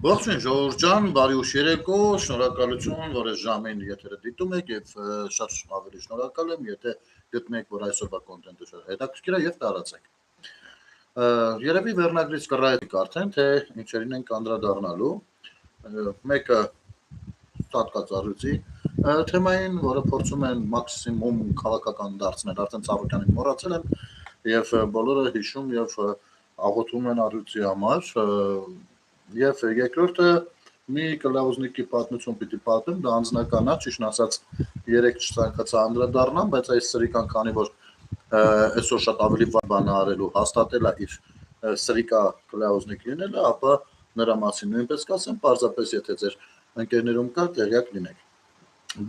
Ողջույն Ժողովուրդ ջան, բարի ուշ երեկո, շնորհակալություն, որ այս ժամին եթերը դիտում եք եւ շատ ավելի շնորհակալ եմ, եթե գտնում եք, որ այսօրվա կոնտենտը շատ հետաքրքիր է եւ տարածեք։ Երևի վերնագրից կռայեք արդեն, թե ինչերին ենք անդրադառնալու։ Մեկը ստատկած առույցի թեմային, որը փորձում են մաքսիմում քաղաքական դարձնել, արդեն Ծառուկյանին մոռացել են եւ բոլորը հիշում եւ աղոթում են առույցի համար։ Եվ երկրորդը մի կլաուզնիկի պատմություն պիտի պատմեմ, դա անձնական է, ճիշտ ասած, երեք չցանկացա անդրադառնամ, բայց այս սրիկան, քանի որ այսօր շատ ավելի բան արելու հաստատել է իր սրիկա կլաուզնիկ լինելը, ապա նրա մասին նույնպես կասեմ, պարզապես եթե ձեր ընկերներում կա, տեղյակ լինեք։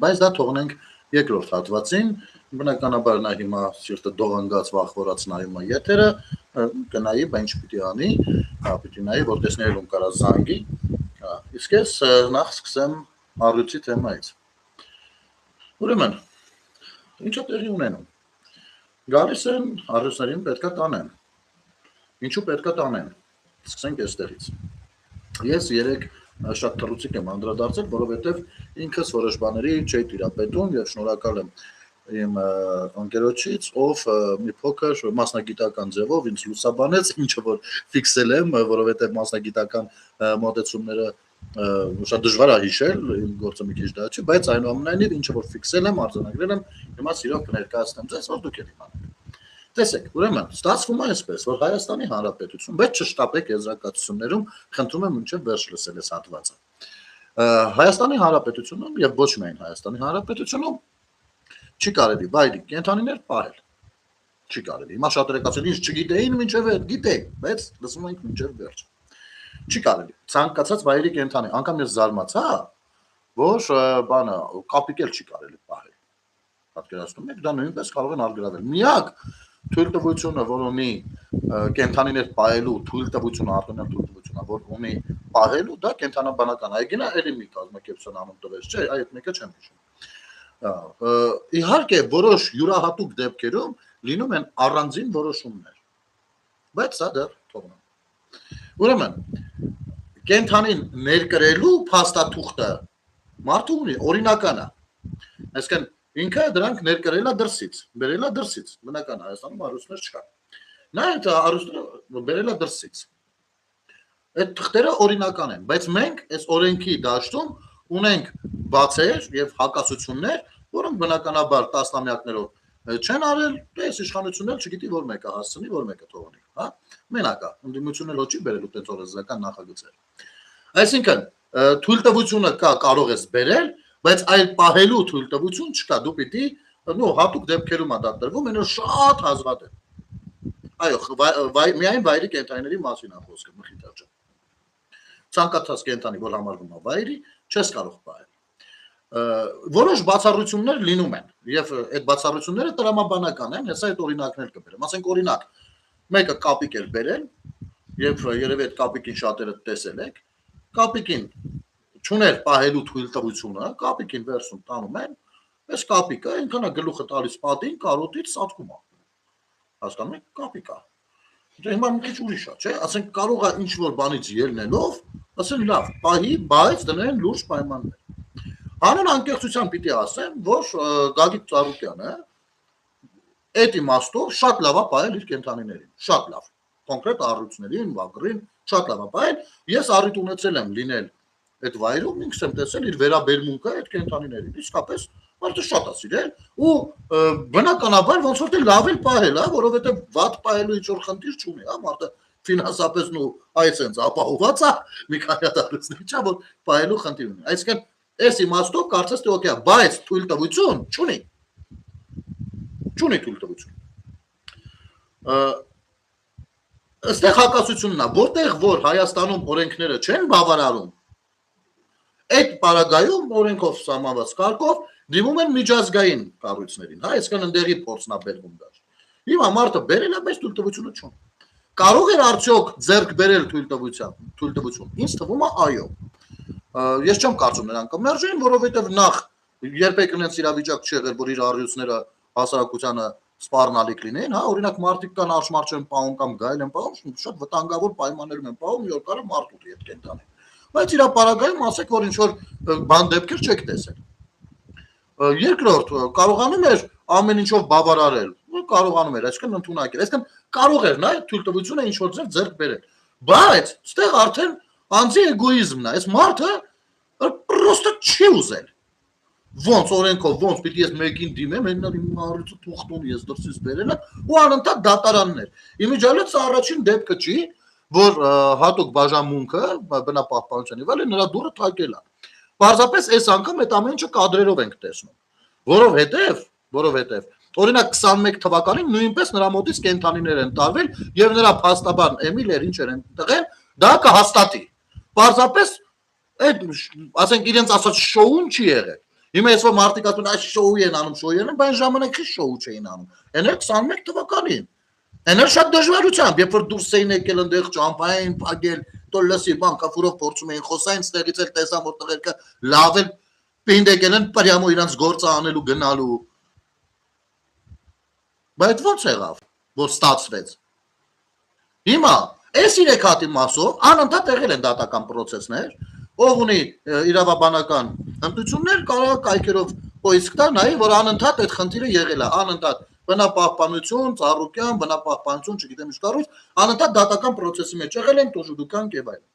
Բայց դա թողնենք երկրորդ հատվածին, բնականաբար նա հիմա սիրտը դողանգած վախվորած նայում է եթերը, կնայի, բա ինչ պիտի անի, պիտի նայի, որ տեսնել ում կարա զանգի, իսկ ես նախ սկսեմ առույցի թեմայից։ Ուրեմն, ինչա տեղի ունենում։ Գալիս են առույցներին պետքա տանեն։ Ինչու պետքա տանեն։ Սկսենք այստեղից։ Ես երեք շատ թռուցիկ եմ անդրադարձել, որովհետև ինքս որոշ բաների չէի տիրապետում եւ շնորհակալ եմ իմ ընկերոջից, ով մի փոքր մասնագիտական ձևով ինձ լուսաբանեց, ինչը որ ֆիքսել եմ, որովհետև մասնագիտական մոտեցումները շատ դժվար է հիշել, իմ գործը մի քիչ դա չի, բայց այնուամենայնիվ ինչը որ ֆիքսել եմ, արձանագրել եմ, հիմա սիրով կներկայացնեմ ձեզ, որ դուք եք իմանաք։ Տեսեք, ուրեմն, ստացվում է այսպես, որ Հայաստանի Հանրապետություն, բայց չշտապեք եզրակացություններում, խնդրում եմ մինչև վերջ լսել այս հատվածը։ Հայաստանի Հանրապետությունում եւ ոչ միայն Հայաստանի Հանրապետությունում չի կարելի վայրի կենդանիներ պահել։ Չի կարելի։ Հիմա շատերը կասեն, ինչ չգիտեին, մինչև այդ գիտեին, բայց լսում ենք մինչև վերջ։ Չի կարելի։ Ցանկացած վայրի կենդանի, անգամ ես զարմացա, որ բանը կապիկել չի կարելի պահել։ Պատկերացնում եք, դա նույնպես կարող են արգելվել։ Միակ թույլտվությունը, որ ունի կենդանիներ պահելու թույլտվությունը, արտոնյալ թույլտվությունը, որ ունի պահելու, դա կենդանաբանական այգին է, էլի մի կազմակերպության անուն տվեց, չէ, այդ մեկը չեմ հիշում։ Իհարկե, որոշ յուրահատուկ դեպքերում լինում են առանձին որոշումներ, բայց սա դեռ թողնեմ։ Ուրեմն, կենդանին ներկրելու փաստաթուղթը մարդու ունի, օրինական է։ Այսինքն ինքը դրանք ներկրել է դրսից, բերել է դրսից, բնական Հայաստանում առույցներ չկան։ Նա այդ առույցները բերել է դրսից։ Այդ թղթերը օրինական են, բայց մենք այս օրենքի դաշտում ունենք բացեր եւ հակասություններ, որոնք բնականաբար տասնամյակներով չեն արել, այս իշխանությունն էլ չգիտի որ մեկը հասցնի, որ մեկը թողնի, հա։ Մենակ է, ընդդիմությունն էլ չի բերել այդպես օրենսդրական նախագծեր։ Այսինքն, թույլտվությունը կա, կարող ես բերել, բայց այլ պահելու թույլտվություն չկա, դու պիտի հատուկ դեպքերում է դա տրվում, այնը շատ հազվադեպ։ Այո, միայն վայրի կենդանիների մասին է խոսքը, մխիթար ջան։ Ցանկացած կենդանի, որ համարվում է վայրի, չես կարող պահել։ Որոշ բացառություններ լինում են, եւ այդ բացառությունները տրամաբանական են, հեսա այդ օրինակներ կբերեմ։ Ասենք օրինակ, մեկը կապիկ էր բերել, եւ երևի այդ կապիկին շատերը տեսել եք, կապիկին չուներ պահելու թույլտվությունը, կապիկին վերցում տանում են, այս կապիկը ինքն է գլուխը տալիս պատին, կարոտից սատկում է։ Հասկանում եք, կապիկ է։ Դե հիմա մի քիչ ուրիշ է, չէ՞, ասենք կարող է ինչ որ բանից ելնելով, ասեն լավ, պահի, բայց դնեն լուրջ պայմաններ։ Հանուն անկեղծության պիտի ասեմ, որ Գագիկ Ծառուկյանը այդ իմաստով շատ լավ է պահել իր կենդանիներին, շատ լավ։ Կոնկրետ առույցներին, վագրին, շատ լավ է պահել։ Ես առիթ ունեցել եմ լինել այդ վայրում, ինքս եմ տեսել իր վերաբերմունքը այդ կենդանիներին։ Իսկապես մարդը շատ է սիրել ու բնականաբար ոնց որ թե լավ էլ պահել, հա, որովհետև վատ պահելու ինչ որ խնդիր չունի, հա, մարդը ֆինանսապես ու այսպես ապահոված է, մի քանի հատ չա որ պահելու խնդիր ունի։ Այսինքն այս իմաստով կարծես թե օքեյ, բայց թույլտվություն չունի։ Չունի թույլտվություն։ Այստեղ հակասությունն է, որտեղ որ Հայաստանում օրենքները չեն բավարարում, այդ պարագայում օրենքով սահմանված կարգով դիմում են միջազգային կառույցներին, հա, այսինքն ընդդեղի փորձն է բերվում դա։ Հիմա մարդը բերել է, բայց թույլտվությունը չունի։ Կարող էր արդյոք ձեռք բերել թույլտվություն։ Ինձ թվում է այո։ Ես չեմ կարծում նրանք կմերժեն, որովհետև նախ երբեք նրանց իրավիճակ չի եղել, որ իր առյուծները հասարակությանը սպառնալիք լինեն, հա, օրինակ մարդիկ կան արշմարշ են պահում կամ գայլ են պահում, շատ վտանգավոր պայմաններում են պահում, մի օր կարա մարդ ուտի այդ կենդանին։ բայց իր ապարագայում ասեք, որ ինչ որ բան դեպքեր չեք տեսել։ Երկրորդ կարողանում էր ամեն ինչով բավարարել, կարողանում էր, այսինքն ընդունակել, այսինքն կարող էր նա թույլտվությունը ինչ որ ձեռք բերել, բայց այստեղ արդեն անձի էգոիզմն է, այս մարդը պրոստը չի ուզել, ոնց օրենքով, ոնց պիտի ես մեկին դիմեմ, հենա իմ առիթը թուղթուն ես դրսից բերել եմ ու անընդհատ դատարաններ, իմիջիալից առաջին դեպքը չի, որ հատուկ բաժանմունքը բնապահպանության իվալ է նրա դուրը թակել է, պարզապես այս անգամ այդ ամեն ինչը կադրերով ենք տեսնում, որովհետև օրինակ 21 թվականին նույնպես նրա մոտից կենթանիներ են տարվել եւ նրա փաստաբան Էմիլեր ինչեր են տղեն, դա կհաստատի։ Պարզապես այդ ասենք իրենց ասած շոուն չի եղել։ Հիմա ես որ մարդիկ ասում են այս շոու են անում, բայց ժամանակի շոու չէին անում։ Էնել 21 թվականին։ Էնել շատ դժվարությամբ, երբ որ դուրս էին եկել այնտեղ ճամփային փակել, տո լսի բան կաֆուրով փորձում էին խոսային, ստեղից էլ տեսան որ տղերքը լավ էլ պինդ եկել են պրյամո իրանց գործը անելու գնալու։ Բայց ո՞նց եղավ, որ ստացվեց։ Հիմա այս 3 հատի մասով անընդհատ եղել են դատական process-ներ, ով ունի իրավաբանական հմտություններ, կարող է կայքերով պոիսկ տա, նայի, որ անընդհատ այդ խնդիրը եղել է, անընդհատ բնապահպանություն, ծառուկյան, բնապահպանություն, չգիտեմ ինչ կառույց, անընդհատ դատական process-ի մեջ եղել են տոժուդուկան եւ այլն։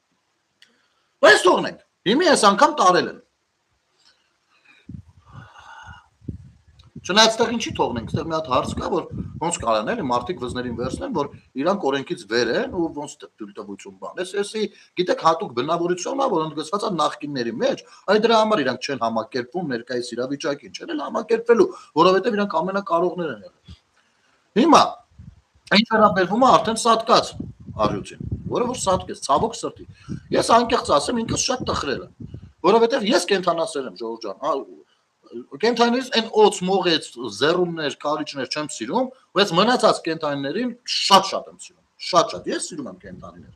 Բայց թողնենք, հիմա այս անգամ տարել են։ Չնայած այդտեղ ինչի թողնենք, այդտեղ մի հատ հարց կա, որ ոնց կարան էլի մարդիկ վզներին վերցնեն, որ իրանք օրենքից վեր են ու ոնց թույլտվություն բան։ Էսի գիտեք հատուկ բնավորությունն է, որ ընդգծված է նախկինների մեջ, այ դրա համար իրանք չեն համակերպվում ներկայիս իրավիճակին, չեն էլ համակերպվելու, որովհետև իրանք ամենակարողներ են եղել։ Հիմա ինչ վերաբերվում է արդեն սատկած առյուծին, որը որ սատկեց, ցավոք սրտի։ Ես անկեղծ ասեմ, ինքս շատ տխրել եմ, որովհետև ես կենթանասեր եմ, Ժողովուրդ ջան, կենթանիներից այն օծ մողեց զերումներ, կարիճներ չեմ սիրում, բայց մնացած կենթանիներին շատ եմ սիրում, շատ, ես սիրում եմ կենթանիներ,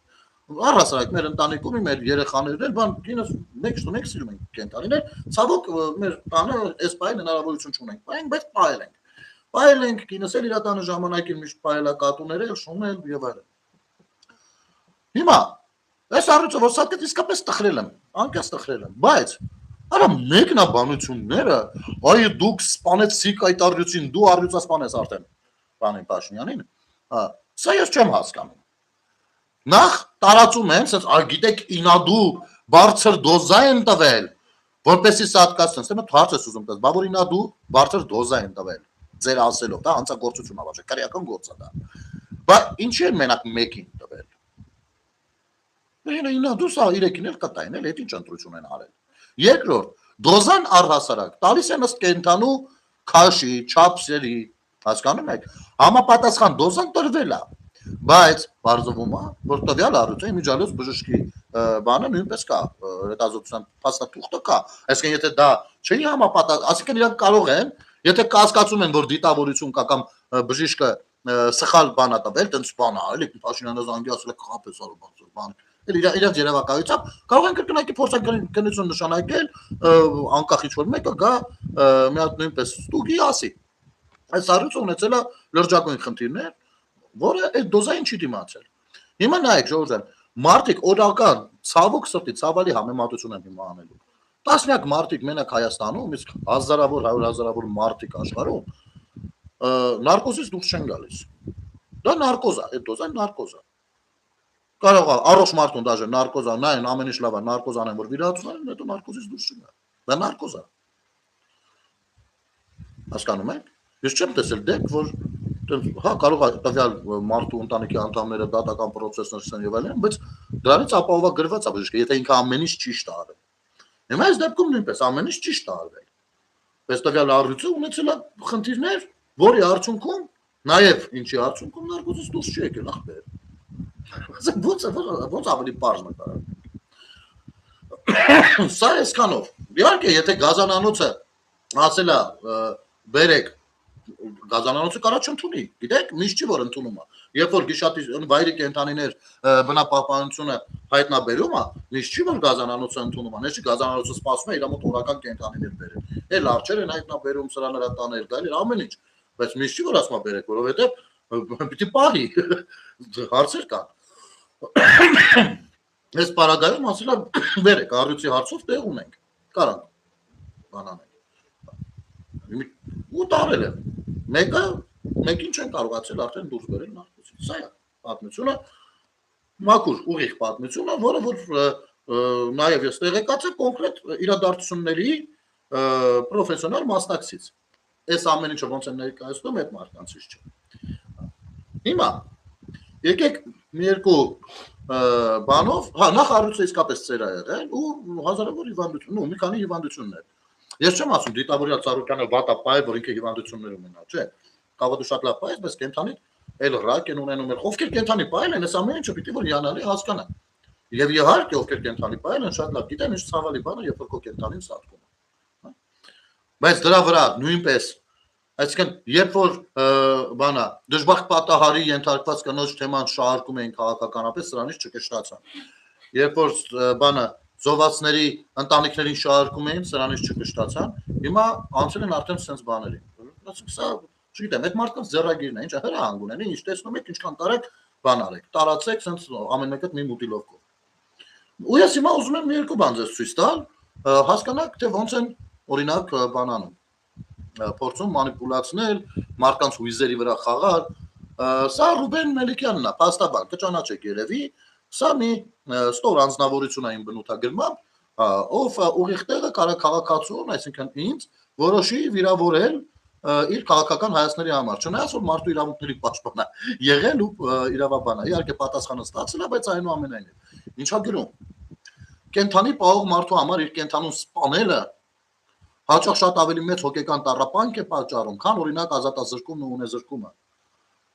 առհասարակ մեր ընտանիքում մեր երեխաներն էլ, բան կինս մեկ սիրում ենք կենթանիներ, ցավոք մեր տանը այս պահին հնարավորություն չունենք, բայց պահել ենք, կինս էլ իր տանը ժամանակին միշտ պահելա կատուներ էլ, շունել եւ այլն։ Հիմա այս առյուծը որ սատկեց իսկապես տխրել եմ, անկեղծ տխրել եմ, բայց Արա մեկնաբանությունները, այ դուք սպանեցիք այդ առյուծին, դու առյուծասպան ես արդեն, պանին Փաշինյանին, սա ես չեմ հասկանում։ Նախ տարածում են, գիտեք ինադու բարձր դոզա են տվել, որպեսի սատկացնեն, ստեմը հարց ես ուզում տես, բա որ ինադու բարձր դոզա են տվել, ձեր ասելով, դա հանցագործություն ավաճ է, կարիական գործ է դա, բա ինչի են մենակ մեկին տվել։ Ինադու սա իրեկին էլ կտային էլ, հետ ինչ ընտրություն են արել։ Երկրորդ, դոզան առհասարակ տալիս են ըստ կենթանու քաշի, չափսերի, հասկանում եք, համապատասխան դոզան տրվել է, բայց բարձվում է, որ տվյալ առյուծը իմիջիալոց բժշկի բանը նույնպես կա, հետազոտության փաստաթուղթը կա, այսինքն եթե դա չի համապատասխան, այսինքն իրանք կարող են, եթե կասկածում են, որ դիտավորություն կա կամ բժիշկը սխալ բան է տվել, տենց բան է, էլի Փաշինյանը զանգի ասել է խափ է սարու բան իրենց երևակայությամբ կարող են կրկնակի փորձակնություն նշանակել, անկախ ինչ որ մեկը գա մի հատ նույնպես ստուգի ասի։ Այս առյուծը ունեցել է լրջագույն խնդիրներ, որը այդ դոզային չի դիմացել։ Հիմա նայեք, Ժողովուրդ ջան, մարդիկ օրական ցավոք սրտի ցավալի համեմատություն են հիմա անելու։ Տասնյակ մարդիկ մենակ Հայաստանում, իսկ հազարավոր, 100,000-ավոր մարդիկ աշխարհում նարկոզից դուրս չեն գալիս։ Դա նարկոզ է, այդ դոզան նարկոզ է։ Կարող է առողջ մարդուն դաժե նարկոզ անեն, ամեն ինչ լավ է, նարկոզ անեն, որ վիրահատություն հետո նարկոզից դուրս չգա։ Դա նարկոզ է։ Հասկանում եք։ Ես չեմ տեսել դեպք, որ հա կարող է տվյալ մարդու ընտանիքի անդամները դատական process-ներ ցեն եւ այլն, բայց դրանից ապահովագրված է բժիշկը, եթե ինքը ամեն ինչ ճիշտ է արել։ Հիմա այս դեպքում նույնպես ամեն ինչ ճիշտ է արվել։ Բայց տվյալ առյուծը ունեցել է խնդիրներ, որի արդյունքում նաեւ ինչի արդյունքում նարկոզից դուրս չի եկել ախպեր։ Ոնց ավելի պարզ նկարել։ Սա այսքանով։ Իհարկե, եթե գազանանոցը ասել է բերեք, գազանանոցը կարա չընդունի։ Գիտեք, միշտ չի որ ընդունում է։ Երբ որ գիշատի վայրի կենթանիներ բնապահպանությունը հայտնաբերում է, միշտ չի որ գազանանոցը ընդունում է։ Ներշի գազանանոցը սպասում է իր մոտ օրական կենթանիներ բերել։ Էլ արջեր են հայտնաբերում, սրա նրա տաներ գալի, ամեն ինչ։ Բայց միշտ չի որ ասում է բերեք, որովհետև պիտի պահի հարցեր կան։ Այս պարագայում ասել է վերեք առյուծի հարցով տեղ ունենք կարանք բանանել ու տարել են մեկին չեն կարողացել արդեն դուրս բերել նարկոսից սա է պատմությունը մաքուր ուղիղ պատմությունը որը որ նաև ես տեղեկացա կոնկրետ իրադարձությունների պրոֆեսիոնալ մասնակցից այս ամեն ինչը ոնց են ներկայացնում այդ մարդկանցից չէ հիմա եկեք մի երկու բանով հա նախ առյուծը իսկապես ծեր է եղել ու հազարավոր հիվանդություն ու մի քանի հիվանդություններ ես չեմ ասում դիտավորյալ Ծառուկյանը վատա պայ որ ինքը հիվանդություններ ունենա չէ կարող է շատ լավ պայ բայց կենթանի էլ ռակ են ունենում էլ ովքեր կենթանի պայել են այս ամեն ինչը պիտի որ հիանալի հասկանան եւ իհարկե ովքեր կենթանի պայել են շատ լավ գիտեն ինչ ցավալի բան է երբ որ քո կենթանին սատկում է բայց դրա վրա նույնպես այսինքն երբ որ բանա դժբախտ պատահարի ենթարկված կնոջ թեման շարքում էին քաղաքականապես սրանից չկշտացան երբ որ բանը զոհվածների ընտանիքներին շարքում էին սրանից չկշտացան հիմա անցել են արդեն sense բաներին սա չգիտեմ այդ մարդկանց ձեռագիրն է ինչ հրահանգ ունեն ինչ տեսնում եք ինչքան տարեք բան արեք տարածեք sense ամեն մեկը մի մուտիլովկով ու ես հիմա ուզում եմ մի երկու բան ձեզ ցույց տալ հասկանաք թե ոնց են օրինակ բանանում փորձում մանիպուլացնել մարդկանց հույզերի վրա խաղալ սա Ռուբեն Մելիքյանն է փաստաբան կճանաչեք երևի սա մի ստոր անձնավորություն է իմ բնութագրմամբ ով ուղիղ տեղը կարա քաղաքացուն այսինքն ինձ որոշի վիրավորել իր քաղաքական հայացքների համար չնայած որ մարդու իրավունքների պաշտպան է եղել ու իրավաբան է իհարկե պատասխանը ստացել է բայց այնուամենայնիվ ինչա գրում կենթանի պահող մարդու համար իր կենթանուն սպանելը հաճախ շատ ավելի մեծ հոգեկան տառապանք է պատճառում, քան օրինակ ազատազրկումն ու ունեզրկումը։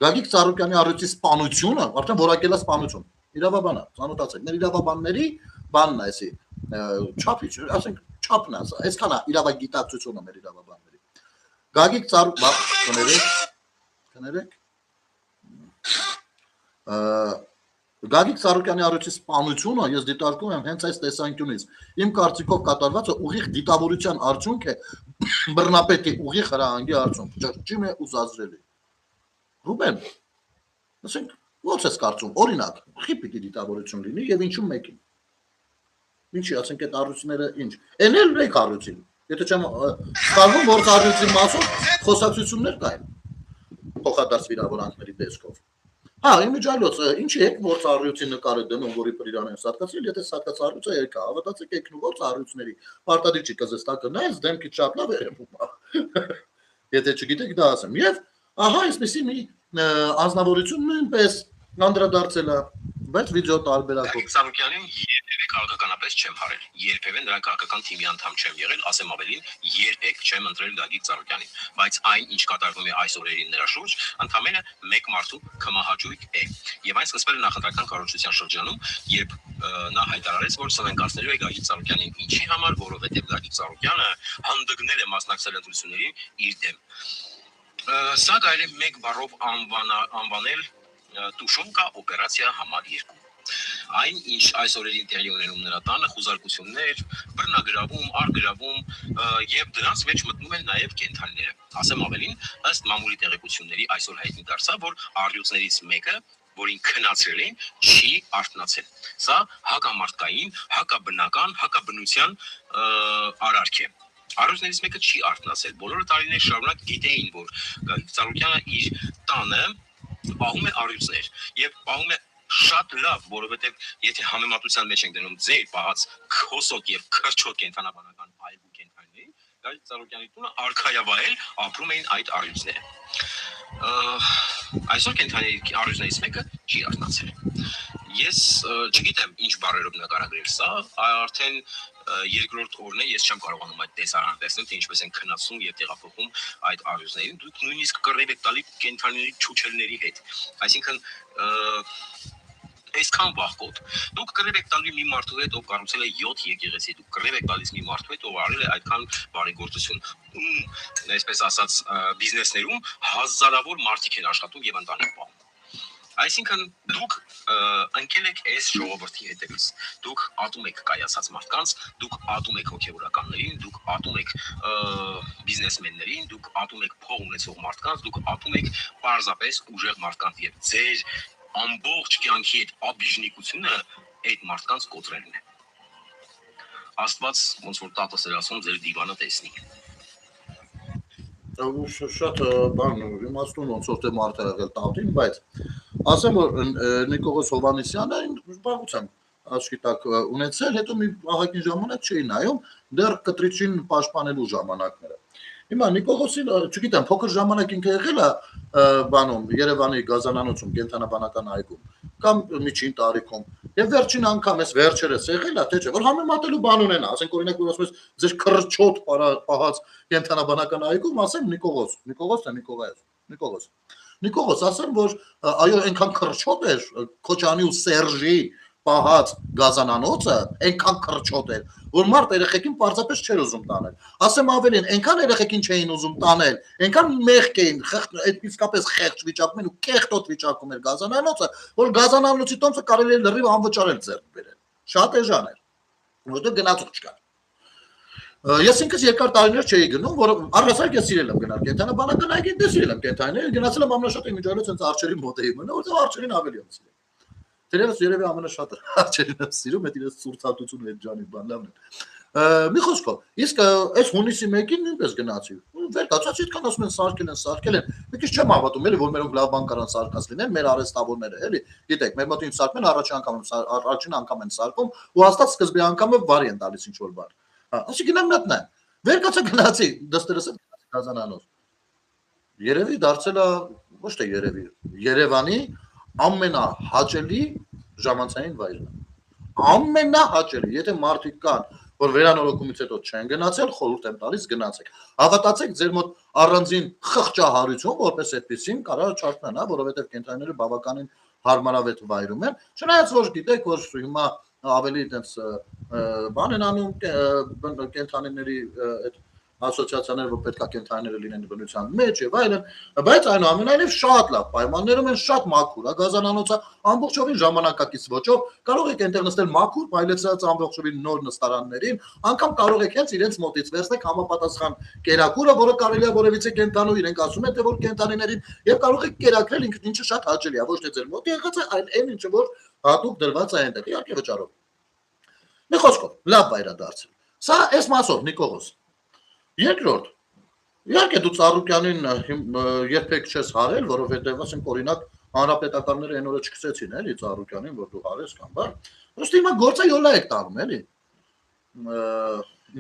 Գագիկ Ծառուկյանի առյուծի սպանությունը, արդեն որակել է սպանություն։ Իրավաբան է, ծանոթացեք։ Մեր իրավաբանների բանն է էսի, չափի, ասենք չափն է, այսքան է իրավագիտակցությունը մեր իրավաբանների։ Գագիկ Գագիկ Ծառուկյանի առյուծի սպանությունը ես դիտարկում եմ հենց այս տեսանկյունից։ Իմ կարծիքով կատարվածը ուղիղ դիտավորության արդյունք է բռնապետի ուղիղ հրահանգի արդյունք, ճղճիմ է ու զազրելի։ Ռուբեն, ասենք ո՞նց ես կարծում, օրինակ, խի պիտի դիտավորություն լինի եւ ինչու մեկին։ Ինչի, ասենք այդ առյուծները ինչ։ Էն էլ մեկ առյուծին։ Եթե չեմ սխալվում, որ առյուծի մասով խոսակցություններ կային։ Փոխադարձ վիրավորանքների տեսքով։ Հա, իմիջիայլոց, ինչի եք որ ծառյուծի նկարը դնում, որի պրիրան են սատկացել, եթե սատկած ծառյուծը երկա, հավատացեք եկնու որ ծառյուծների պարտադիր չի կզստա կնայես, դեմքի չափ լավ երևում է։ Եթե չգիտեք դա ասեմ։ Եվ ահա այսպեսի մի անձնավորություն նույնպես անդրադարձել է, բայց վիդեո տարբերակով։ Ծառուկյանին երբևէ քաղաքականապես չեմ հարել։ Երբևէ նրա քաղաքական թիմի անդամ չեմ եղել, ասեմ ավելին, երբեք չեմ ընտրել Գագիկ Ծառուկյանին, բայց այն ինչ կատարվում է այս օրերին նրա շուրջ, ընդամենը մեկ մարդու կմահաճույք է։ Եվ այն սկսվել է նախընտրական կառավարության շրջանում, երբ նա հայտարարեց, որ սնանկացնելու է Գագիկ Ծառուկյանին ինչի համար, որովհետև Գագիկ Ծառուկյանը հանդգնել է մասնակցել ընտրություններին իր դեմ։ Սա կարելի է մեկ բառով անվանել Տուշոնկա օպերացիա համար 2։ Այն ինչ այս օրերին տեղի ունենում նրա տանը խուզարկություններ, բռնագրավում, արգրավում եւ դրանց մեջ մտնում են նաեւ կենթանիները։ Ասեմ ավելին, ըստ մամուլի տեղեկությունների այսօր հայտնի դարձավ, որ առյուծներից մեկը, որին քնացրել էին, չի արթնացել։ Սա հակամարտկային, հակաբնական, հակաբնության արարք է։ Առյուծներից մեկը չի արթնացել։ Բոլորը տարիներ շարունակ գիտեին, որ Գագիկ Ծառուկյանը իր տանը պահում է առյուծներ եւ պահում է շատ լավ, որովհետև եթե համեմատության մեջ ենք դնում ձեր պահած քոսոտ եւ քրչոտ կենթանաբանական այգու կենթանիներին, Գագիկ Ծառուկյանի տունը արքայավայել ապրում էին այդ առյուծները։ Այսօր կենթանի առյուծներից մեկը չի արթնացել։ Ես չգիտեմ ինչ բառերով նկարագրել սա, արդեն երկրորդ օրն է, ես չեմ կարողանում այդ տեսարանը տեսնել, թե ինչպես են քնացում եւ տեղափոխում այդ առյուծներին, դուք նույնիսկ կռիվ եք տալի կենթանիների չուչելների հետ։ Այսինքն այսքան վախկոտ։ Դուք կռիվ եք տալի մի մարդու հետ, ով կառուցել է 7 եկեղեցի, դուք կռիվ եք տալիս մի մարդու հետ, ով արել է այդքան բարեգործություն։ Այսպես ասած, բիզնեսներում հազարավոր մարդիկ են աշխատում եւ ընտանիք պահում։ Այսինքն դուք ընկել եք այս ժողովրդի հետևից, դուք ատում եք կայացած մարդկանց, դուք ատում եք հոգևորականներին, դուք ատում եք բիզնեսմեններին, դուք ատում եք փող ունեցող մարդկանց, դուք ատում եք պարզապես ուժեղ մարդկանց եւ ձեր ամբողջ կյանքի այդ աբիժնիկությունը այդ մարդկանց կոտրելն է։ Աստված ոնց որ տատս էր ասում ձեր դիվանը տեսնի։ Շատ բան իմաստուն ոնց որ թե մարդ է եղել տատին, բայց ասեմ որ Նիկողոս Հովհաննիսյանը զբաղությամբ աչքի տակ ունեցել, հետո մի ահագին ժամանակ չի նայում դեռ կտրիչին պաշտպանելու ժամանակները։ Հիմա Նիկողոսին, չգիտեմ, փոքր ժամանակ ինքը եղել է բանում Երևանի Գազանանոցում կենթանաբանական այգում կամ միջին տարիքում եւ վերջին անգամ էս վերջերս եղել է թե չէ որ համեմատելու բան ունենա ասենք օրինակ որ ասում ես ձեր քրչոտ պահած կենթանաբանական այգում ասեմ Նիկողոս ասեմ որ այո այնքան քրչոտ էր Քոչանի ու Սերժի պահած Գազանանոցը այնքան քրչոտ էր որ մարդ երեխեքին պարզապես չէր ուզում տանել ասեմ ավելին այնքան երեխեքին չէին ուզում տանել այնքան մեղք էին այդ իսկապես խեղճ վիճակում են ու կեղտոտ վիճակում էր Գազանանոցը որ Գազանանոցի տոմսը կարելի է լրիվ անվճարել ձեռք բերել շատ էժան էր որովհետև գնացող չկար ես ինքս երկար տարիներ չէի գնում որ առհասարակ ես սիրել եմ գնալ կենթանաբանական այգին դե սիրել եմ կենթանիները գնացել եմ ամենաշատը միջավայրից հենց արչերի մոտ էի մնում որովհետև արչերին ավելի եմ սիրել Դերևս երևի ամենաշատը արչերին եմ սիրում, այդ իրենց սուրցատությունը այդ ջանի բան լավն է։ Մի խոսքով, իսկ այս հունիսի 1-ին նույնպես գնացի։ Վեր կացած այդքան ասում են սարքել են։ Մի քիչ չեմ հավատում, էլի որ մերոնք լավ բան կարան սարքած լինեն, մեր արհեստավորները, էլի։ Գիտեք, մեր մոտ ինչ սարքում են, առաջին անգամ են սարքում, ու հաստատ սկզբի անգամը վարի են տալիս ինչ որ բան։ Ասի գնամ մտնեմ։ Վեր կացա գնացի, դստերս եմ Գազանանոց։ Երևի դարձել է, ոչ թե երևի, Երևանի ամենահաճելի ժամանցային վայրն է։ Ամենահաճելի, եթե մարդիկ կան, որ վերանորոգումից հետո չեն գնացել, խորհուրդ եմ տալիս գնացեք։ Հավատացեք, ձեր մոտ առանձին խղճահարություն, որպես այդպեսին կարող է չարտնանա, որովհետև կենթանիները բավականին հարմարավետ վայրում են։ Չնայած որ գիտեք, որ հիմա ավելի այդպես բան են անում կենթանիների այդ ասոցիացիաները, որ պետք է կենթանիները լինեն բնության մեջ եւ այլն, բայց այնուամենայնիվ շատ լավ պայմաններում են, շատ մաքուր, Գազանանոցը ամբողջովին ժամանակակից ոճով, կարող եք այնտեղ նստել մաքուր, բայլեցած ամբողջովին նոր նստարաններին, անգամ կարող եք հենց իրենց մոտից վերցնել համապատասխան կերակուրը, որը կարելի է որևիցե կենթանու իրենք ասում են, թե որ կենթանիներին եւ կարող եք կերակրել ինչը շատ հաճելի է, ոչ թե ձեր մոտ եղած է, այլ այն ինչը որ հատուկ դրված է այնտեղ, իհարկե վճարով։ Մի խոսքով, լավ վայր է դարձել։ Սա այս մասով Նիկողոս Երկրորդ, իհարկե դու Ծառուկյանին երբեք չես հարել, որովհետև ասենք օրինակ հանրապետականները այն օրը չքսեցին էլի Ծառուկյանին, որ դու հարես կամ բան։ Ոստի հիմա գործը յոլա եք տանում էլի։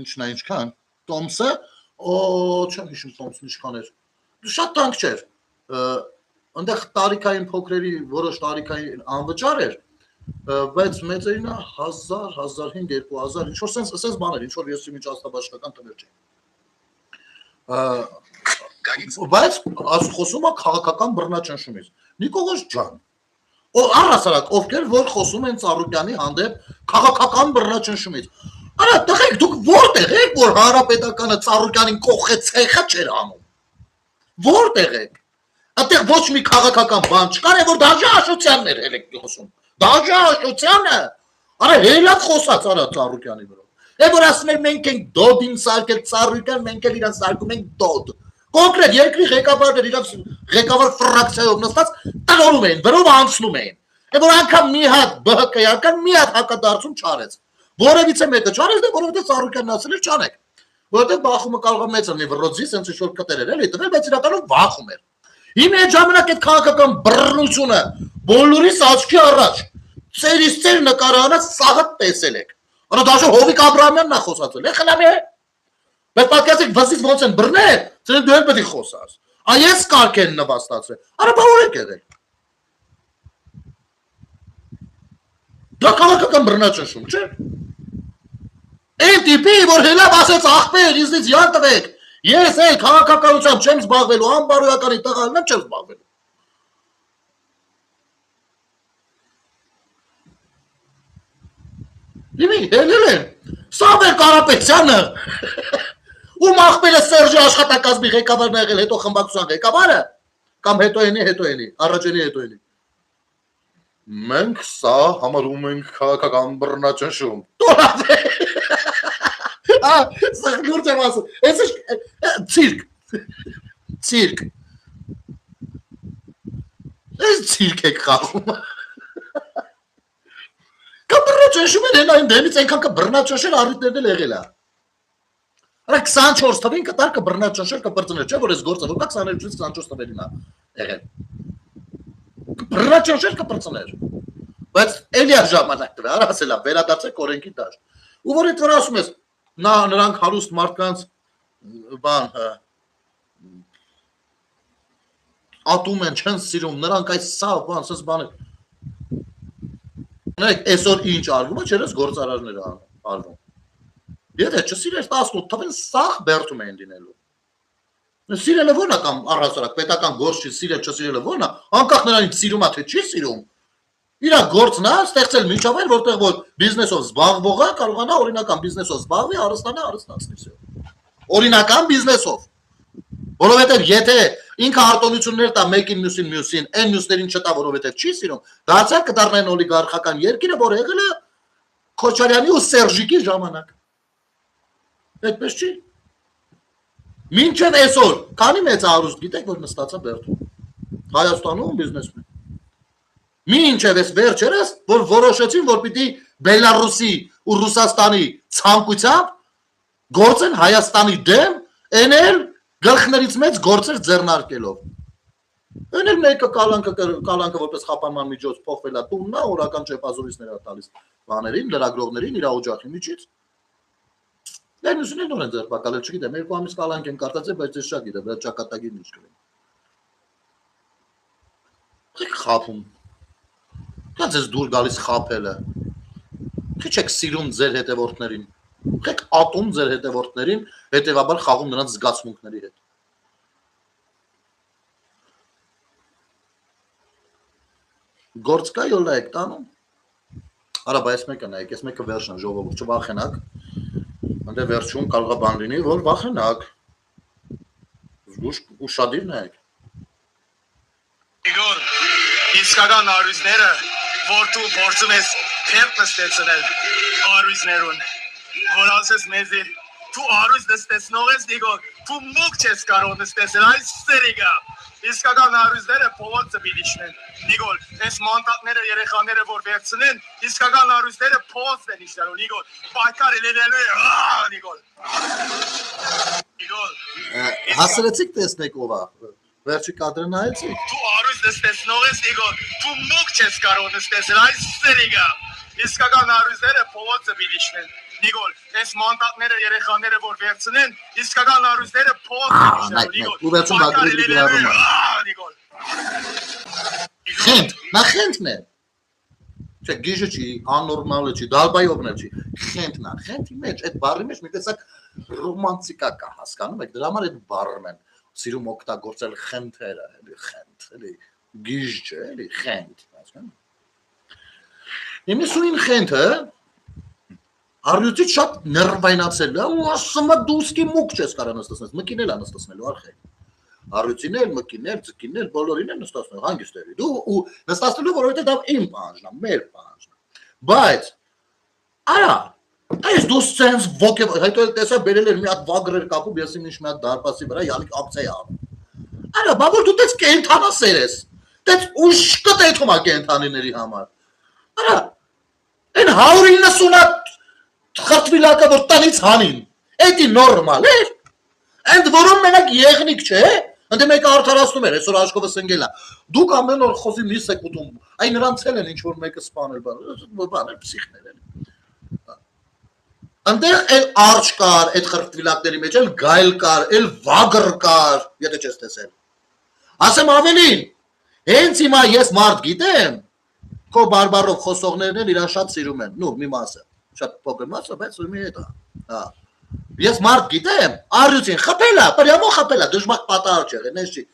Ինչն է ինչքան։ Տոմսը, չեմ հիշում Տոմսն ինչքան էր։ Շատ տանկ չէր։ Այնտեղ տարիքային փոքրերի որոշ տարիքային անվճար էր, բայց մեծերինը 1000, 1500, 2000, ինչ որ sense բաներ, ինչ որ ես միջաստաբաշխական տներ չէի։ Բայց խոսում է քաղաքական բռնաճնշումից։ Նիկողոս ջան, առհասարակ ովքեր որ խոսում են Ծառուկյանի հանդեպ քաղաքական բռնաճնշումից։ Արա տղեկ դուք որտեղ եք որ հանրապետականը Ծառուկյանին կողե ցեխը չէր անում։ Որտեղ եք։ Այդտեղ ոչ մի քաղաքական բան չկար, որ դաժանությունն էր ելեք խոսում։ Դաժանությունը։ Արա հելած խոսած արա Ծառուկյանի վրա։ Է որ ասում են մենք ենք դոդին սարքել Ծառուկյան, մենք էլ իրան սարքում ենք դոդ։ Կոնկրետ երկրի ղեկավարներ իրանց ղեկավար ֆրակցիայով նստած տնորում էին, βρով անցնում էին։ Է որ անգամ մի հատ ԲՀԿ-ի անգամ մի հատ հակադարձում չարեց։ Որևիցե մեկը չարեց, դե որովհետև Ծառուկյանն ասել էր չանեք։ Որովհետև բախումը կարող է մեծ լինի վրոձի, sense ինչ որ կտեր էր էլի տվել, բայց իրականում բախում էր։ Հիմա այդ ժամանակ այդ քաղաքական բռնությունը բոլորիս աչքի առաջ ծերից ծեր նկարանած սաղը տեսել եք։ Արա դաշը Հովիկ Աբրահամյանն է խոսացել, խնամի է։ Բայց պատկերացեք վասից ոնց են բռնել, ցել դու էլ պետք է խոսաս։ Այս կարգ են նվաստացրել։ Արա բա որ եք եղել։ Դա քաղաքական բռնաճնշում, չէ՞։ Այն տիպի, որ հելավ ասեց ախպեր, ինձնից յան տվեք։ Ես այ քաղաքականությամբ չեմ զբաղվելու, անբարոյականի տղան եմ չեմ զբաղվելու։ Իմի հելել են, Սամվել Կարապետյանը, ում ախպերը Սերժի աշխատակազմի ղեկավարն եղել, հետո խմբակցության ղեկավարը, կամ հետո էնի, առաջենի հետո էնի։ Մենք սա համարում ենք քաղաքական բռնաճնշում։ Տորավ է։ Սա լուրջ եմ ասում, ես ցիրկ։ Ես ցիրկ եք խաղում։ Կամրը ճնշում են այն դեմից այնքան կբռնաճնշել առիթներն էլ եղել է։ Արա 24 թվին կտար կբռնաճնշել կբրծնել, չէ՞ որ այս գործը որ 22-ից 24 թվերին է եղել։ Բռնաճնշել կբրծներ։ Բայց էլի է ժամանակ դրա, արա ասելա վերադարձեք օրենքի դաշտ։ Ու որ այդ որ ասում ես նրանք հարուստ մարդկանց բան ատում են, չեն սիրում, նրանք այս սա բան, սս բանը։ Նայեք, այսօր ինչ արվում է, չերես գործարարները արվում։ Եթե չսիրես 18 թվին սաղ բերդում են դինելու։ Սիրելը ո՞րն է կամ առհասարակ պետական գործ չի, սիրել չսիրելը ո՞րն է, անկախ նրանից սիրում է թե չի սիրում։ Իրա գործն է ստեղծել միջավայր, որտեղ որ բիզնեսով զբաղվողը կարողանա օրինական բիզնեսով զբաղվի, հարստանա, հարստացնի։ Օրինական բիզնեսով։ Որովհետև եթե ինքը արտոնություններ տա մեկին մյուսին, այն մյուսներին չտա, որովհետև չի սիրում, դարձյալ կդառնային օլիգարխական երկիրը, որ եղել է Քոչարյանի ու Սերժիկի ժամանակ։ Այդպես չի։ Մինչև այսօր, քանի մեծ հարուստ գիտեք, որ նստած է Բերդում։ Հայաստանում բիզնեսմեն։ Մինչև այս վերջերս, որ որոշեցին, որ պիտի Բելարուսի ու Ռուսաստանի ցանկությամբ գործեն Հայաստանի դեմ, էնել գլխներից մեծ գործեր ձեռնարկելով։ Էնել մեկը կալանքը որպես խափանման միջոց փոխվել է տուննա, օրական չեպազորիցներ է տալիս բաներին, լրագրողներին, իր օջախի միջից։ Դերնուսին նոր են ձերբակալել, չգիտեմ, 2 ամիս կալանք են կարտացել, բայց ես շատ գիտեմ, այդ ճակատագիրն ինչ կլինի։ Եք խափում։ Դա ձեզ դուր գալիս խափելը։ Քիչ եք սիրում ձեր հետևորդներին։ Եք ատում ձեր հետևորդներին, հետևաբար խաղում նրանց զգացմունքների հետ։ Գործ կա յոլա եք տանում։ Արա բայց մեկը նայեք, այս մեկը վերջն է ժողովուրդ, չվախենակ։ Այնտեղ վերջում կարող է բան լինի, որ վախենակ։ Զգուշ ուշադիր նայեք։ Իգոր, իսկական արույցները, որ դու փորձում ես թերթ նստեցնել արույցներուն, որ ասես մեզի, դու արույց նստեցնող ես, Իգոր, դու մուկ չես կարող նստեցնել, այս սերիգա, իսկական արույցները փողոցը բիլիշնեն, Իգոր, այս մանտակները երեխաները որ վերցնեն, իսկական արույցները փողոցն են իշտարում, Իգոր, պայքար ելենելու է, Իգոր, Իգոր, Հասրեցիք տեսնեք ով է, վերջի կադրը նայեցիք։ Դու արույց նստեցնող ես, Իգոր, դու մուկ չես կարող նստեցնել, այս սերիգա, իսկական արույցները փողոցը բիլիշնեն, Իգոր, այս մանտակները երեխաները որ վերցնեն, իսկական արույցները փողոցն են իշտարում, ու վերջում բագրերի գրառում է։ Իգոր, Խենթ, նա խենթն է։ Չէ, գիժը չի, աննորմալը չի, դալբայովն չի, խենթն է, խենթի մեջ, այդ բառի մեջ մի տեսակ ռոմանտիկա կա, հասկանում եք, դրա համար այդ բառն են սիրում օգտագործել խենթերը, էլի խենթ, էլի գիժ չէ, էլի խենթ, հասկանում։ 90-ին խենթը առյուծից շատ նրվայնացել է, ու ասում է դու սկի մուկ չես կարող նստացնել, մկին էլ է նստացնելու արխեք։ Առյուծին էլ, մկին էլ, ձկին էլ, բոլորին էլ նստացնելու, հանգիստ էլի։ Դու ու նստացնելու, որովհետև դա իմ պահանջն է, մեր պահանջն է։ Բայց արա այս դու սենց ոգև, հետո էլ տեսա բերել էր մի հատ վագրեր կապում, ես ինչ մի հատ դարպասի վրա յալիկ ակցիա անում։ Արա, բա որ դու տես կենթանասեր ես, տես ուշ կտեթում է կենթանիների համար։ Արա, այն 190 խրտվիլակը որ տնից հանին, էդի նորմալ էր, ընդ որում մենակ եղնիկ չէ, ընդ մեկը արդարացնում էր, այսօր աշխովը սնգել է, դուք ամեն օր խոսի միս եք ուտում, այն նրանց էլ են ինչ-որ մեկը սպանել, բաներ, պսիխներ են։ Այնտեղ էլ արջ կար, այդ խրտվիլակների մեջ էլ գայլ կար, էլ վագր կար, եթե չես տեսել։ Ասեմ ավելին, հենց հիմա ես մարդ գիտեմ, քո բարբարով խոսողներն են իրան շատ սիրում են, նու մի մասը, շատ փոքր մասը, բայց մի հետ է։ Ես մարդ գիտեմ, առյուծին խփել է, պրյամո խփել է, դժբախտ պատահար չեղել, նես չի,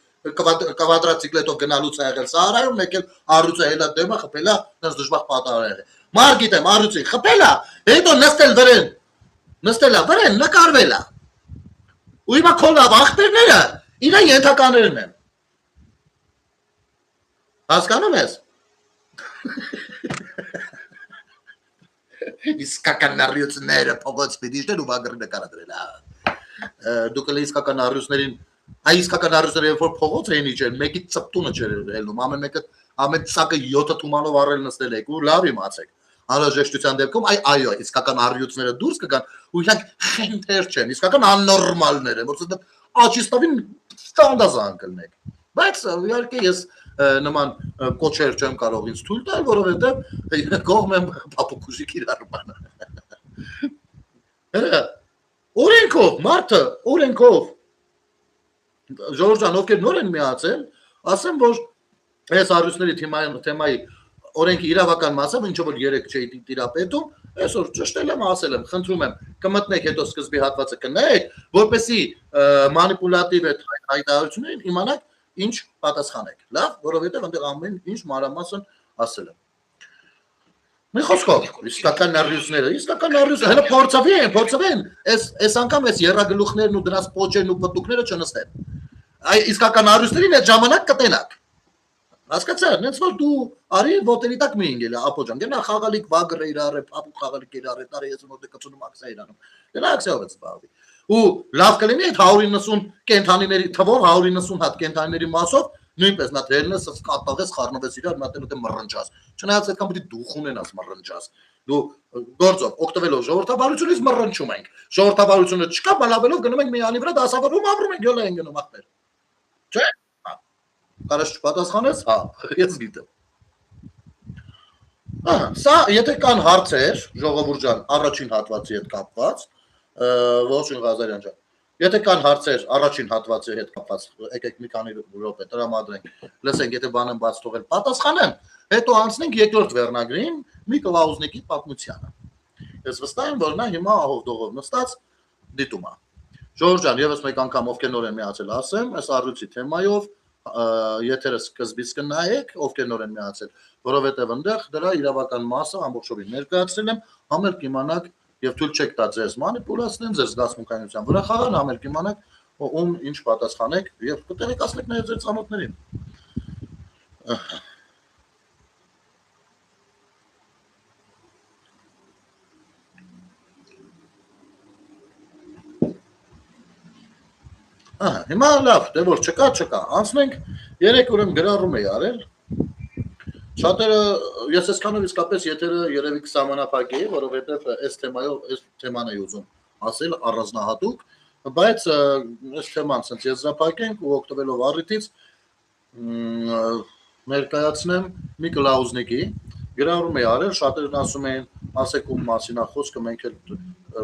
կվադրացիկլետով գնալուց է եղել Սահարայում, մեկ էլ առյուծը հելա դեմը խփել է, նես դժբախտ պատահար եղել։ Մարդ գիտեմ, առյուծին խփել է, հետո նստել վրեն, նստել է վրեն, նկարվել է։ Ու հիմա քո լավ ախպերները իրա ենթականերն են։ Հասկանում ես։ Իսկական առյուծները փողոց պիտի ու վագրի նկարադրել։ Դուք էլ իսկական առյուծներին, այ իսկական առյուծները որ փողոց էին իջել, մեկի ծպտունը չէր ելնում, ամեն մեկը ամեն ծակը 7 թումանով առել նստել եք ու լավ իմացեք։ Անհրաժեշտության դեպքում այո, իսկական առյուծները դուրս կգան ու իրանք խենթեր չեն, իսկական աննորմալներ են, որովհետեւ աճիստավին ստանդազան կլնեք։ Բայց իհարկե ես նման կոչեր չեմ կարող ինձ թույլ տալ, որովհետեւ կողմ եմ փափուկուժի կիրառմանը։ Օրենքով, մարդը, օրենքով Ժորժան, ովքեր նոր են միացել, ասեմ, որ այս առյուծների թեմայի օրենքի իրավական մասը, ինչով որ 3 չէի տիրապետում, այսօր ճշտել եմ, ասել եմ, խնդրում եմ, կմտնեք հետո սկզբի հատվածը կնայեք, որպեսզի մանիպուլատիվ այդ հայտարարություններին իմանաք ինչ պատասխանեք։ Լավ, որովհետև այնտեղ ամեն ինչ մանրամասն ասել եմ։ Մի խոսքով, իսկական առյուծները, հələ փորձավեն, այս անգամ այս երրագլուխներն ու դրանց պոճերն ու պտուկները չնստեն։ Այ իսկական առյուծներին այդ ժամանակ կտենակ։ Հասկացա՞ր, նենց որ դու արի ոտերի տակ մի ինգել ապոջան, գնա խաղալիք վագրը իրար է, փափուկ խաղալիք իրար է, տարի ես մոտ 50 ակսիա իրանում։ Գնա ակսիայով զբաղվի։ Ու լավ կլինի այդ 190 կենթանիների թվով 190 հատ կենթանիների մասով նույնպես նա դերնես կատաղես խառնվես իրար մատել ու մռնչաս։ Չնայած այդքան պիտի դուխ ունենաս մռնչաս։ Դու գործով օգտվելով ժողովրդավարությունից մռնչում ենք։ Ժողովրդավարությունը չկա, բալավելով գնում ենք մի անի վրա դասավորում ապրում ենք, յոլա են գնում ախպեր։ Չէ՞։ Կարաս չպատասխանես, հա, ես գիտեմ։ Սա եթե կան հարցեր, ժողովուրդ ջան, առաջին հատվածի հետ կապված, ողջույն Ղազարյան ջան։ Եթե կան հարցեր առաջին հատվածի հետ կապված, եկեք մի քանի րոպե տրամադրենք, լսենք, եթե բան եմ բաց թողել, պատասխանեմ, հետո անցնենք երկրորդ վերնագրին, մի կլաուզնիկի պատմությանը։ Ես վստահ եմ, որ նա հիմա ահով դողով նստած դիտում է։ Ժորժ ջան, եւս մեկ անգամ ովքեր նոր են միացել, ասեմ, այս առյուծի թեմայով եթերը սկզբից կնայեք, ովքեր նոր են միացել, որովհետև այնտեղ դրա իրավական մասը ամբողջովին ներկայացրել եմ, համել կիմանաք եւ թույլ չեք տա ձեզ մանիպուլացնեն, ձեր զգացմունքայնության վրա խաղան, համել կիմանաք ում ինչ պատասխանեք եւ կտեղեկացնեք նաեւ ձեր ծանոթներին։ Հիմա լավ, դե որ չկա, անցնենք 3 ուրեմն գրառում էի արել։ Շատերը ես այսքանով իսկապես եթերը երևի կսահմանափակեի, որովհետև այս թեմայով այս թեման էի ուզում ասել առանձնահատուկ, բայց այս թեման ցած եզրափակենք ու օգտվելով առիթից ներկայացնեմ մի կլաուզնիկի գրառում էի արել, շատերն ասում էին, ասեք ում մասին է խոսքը, մենք էլ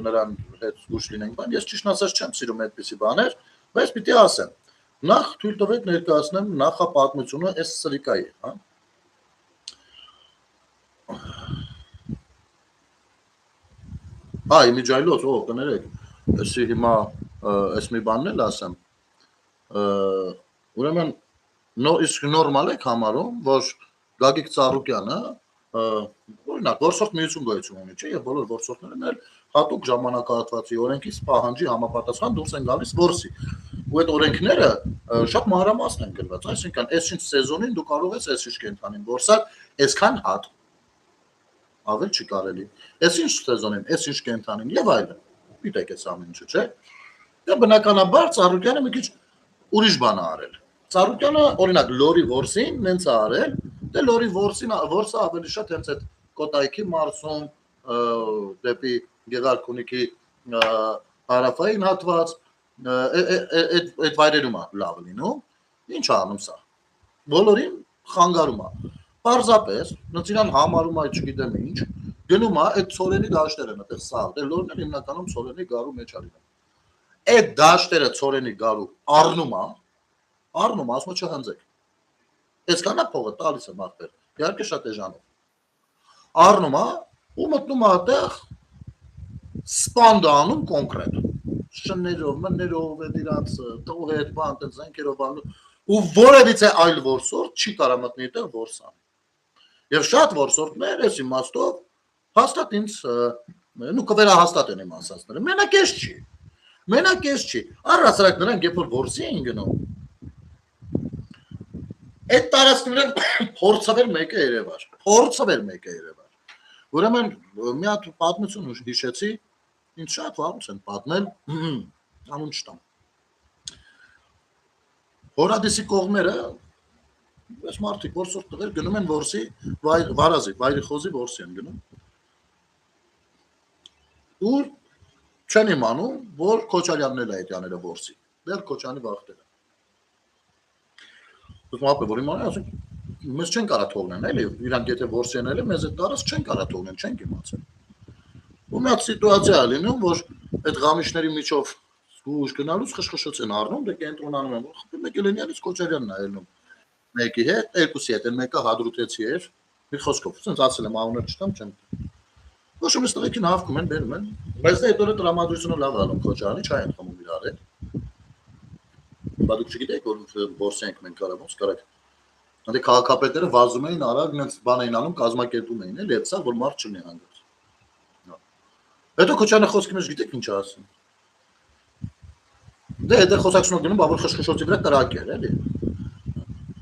նրան հետ զգուշ լինենք, բայց ես ճիշտ ասած չեմ սիրում այդպիսի բաներ, բայց պիտի ասեմ։ Նախ թույլ տվեք ներկայացնեմ նախապատմությունը այս սրիկայի, հա։ Այ միջայլոց, կներեք, էսի հիմա այս մի բանն էլ ասեմ, ուրեմն իսկ նորմալ եք համարում, որ Գագիկ Ծառուկյանը, օրինակ, որսորդ միություն գոյություն ունի, չէ, եւ բոլոր որսորդներն էլ հատուկ ժամանակահատվածի օրենքից պահանջի համապատասխան դուրս են գալիս որսի։ Ու այդ օրենքները շատ մանրամասն են գրված, այսինքն այսինչ սեզոնին դու կարող ես այսինչ կենթանին որսալ, այսքան հատ ավել չի կարելի։ Այսինչ սեզոնին, այսինչ կենթանին եւ այլն։ Գիտեք այս ամեն ինչը, չէ՞։ Դա բնականաբար Ծառուկյանը մի քիչ ուրիշ բան է արել։ Ծառուկյանը օրինակ լորի որսին նենց է արել, դե լորի որսը ավելի շատ հենց այդ Կոտայքի մարզում դեպի Գեղարքունիքի հարավային հատված այդ վայրերում է լավ լինում։ Ինչ է անում սա։ Բոլորին խանգարում է։ Պարզապես, նույնիսկ իրան համարում է, չգիտեմ ինչ, գնում է այդ ցորենի դաշտերն այդտեղ սա, դե լորն էլ հիմնականում ցորենի գարու մեջ արին։ Այդ դաշտերը ցորենի գարու առնում, ասում չհանձեք։ Այսքան է փողը տալիս է մարդեր, իհարկե շատ էժանով։ Առնում է ու մտնում է այդտեղ սպանդանում կոնկրետ։ Շներով, մներով, իրանց տող հետ բան, այդպես զենքերով բան ու որևիցե այլ որսորդ չի կարող մտնի այդտեղ որսան։ Եվ շատ որսորդներ այս իմաստով հաստատ ինձ կվերահաստատեն իմ ասածները։ Մենակ էս չի։ Առհասարակ նրանք երբ որ որսի էին գնում, այդ տարածքներն փորձավեր մեկը երևար։ Ուրեմն մի հատ պատմություն հիշեցի, ինձ շատ վաղուց են պատմել, անուն չտամ։ Հորադիսի կողմերը այս մարդիկ որսորդ տղեր գնում են որսի վարազի, վայրի խոզի որսի են գնում։ ու չեն իմանում, որ Քոչարյանն էլ է այդ աները որսի։ Դեռ Քոչյանի վախտերը։ Դուք մապը որ իմանա, ասենք մեզ չեն կարա թողնեն, էլի, իրանք եթե որսի են էլի, մեզ այդ տարած չեն կարա թողնեն, չենք իմացել։ Ու մի հատ սիտուացիա է լինում, որ այդ ղամիշների միջով ուժ գնալուց խշխշոց են առնում, դե կենտրոնանում են, որ մեկը Լենյանից Քոչարյանն է ելնում։ Մեկի հետ, երկուսի հետ, մեկը Հադրութեցի էր, մի խոսքով, ասենց ասել եմ անունը չտամ, չեմ։ Ոչ ոք ստեղին հավքում են, բերում են, բայց դա հետո տրամադրությունը լավ անում Քոչարյանի, չայ են խմում իրար հետ։ Բա դուք չգիտեք, որ որսենք մենք կարա ոնց կարակ։ Այնտեղ քաղաքապետերը վազում էին արագ, նենց բան էին անում, կազմակերպում էին, էլի, այդ սա որ մարդ չլինի հանգած։ Հետո Քոչարյանը խոսքի մեջ գիտեք ինչ ասում։ Դե այդ խոսակցությունը գնում, բա որ խշխշոցի վրա կրակ էր, էլի։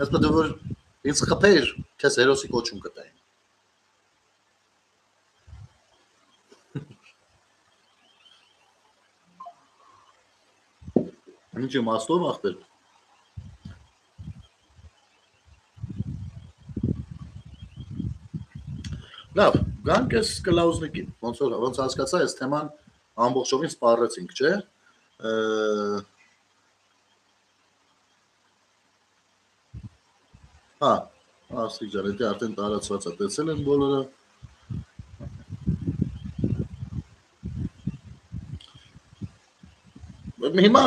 Այսպես դե որ ինձ խփեր, քեզ հերոսի կոչում կտային։ Ինչ իմաստով ախպեր։ Լավ, գանք ես կլաուզնիկին, ոնց հասկացա, այս թեման ամբողջովին սպառեցինք, չէ։ Հա, ասիկ ջան, դա արդեն տարածված է, տեսել են բոլորը։ Հիմա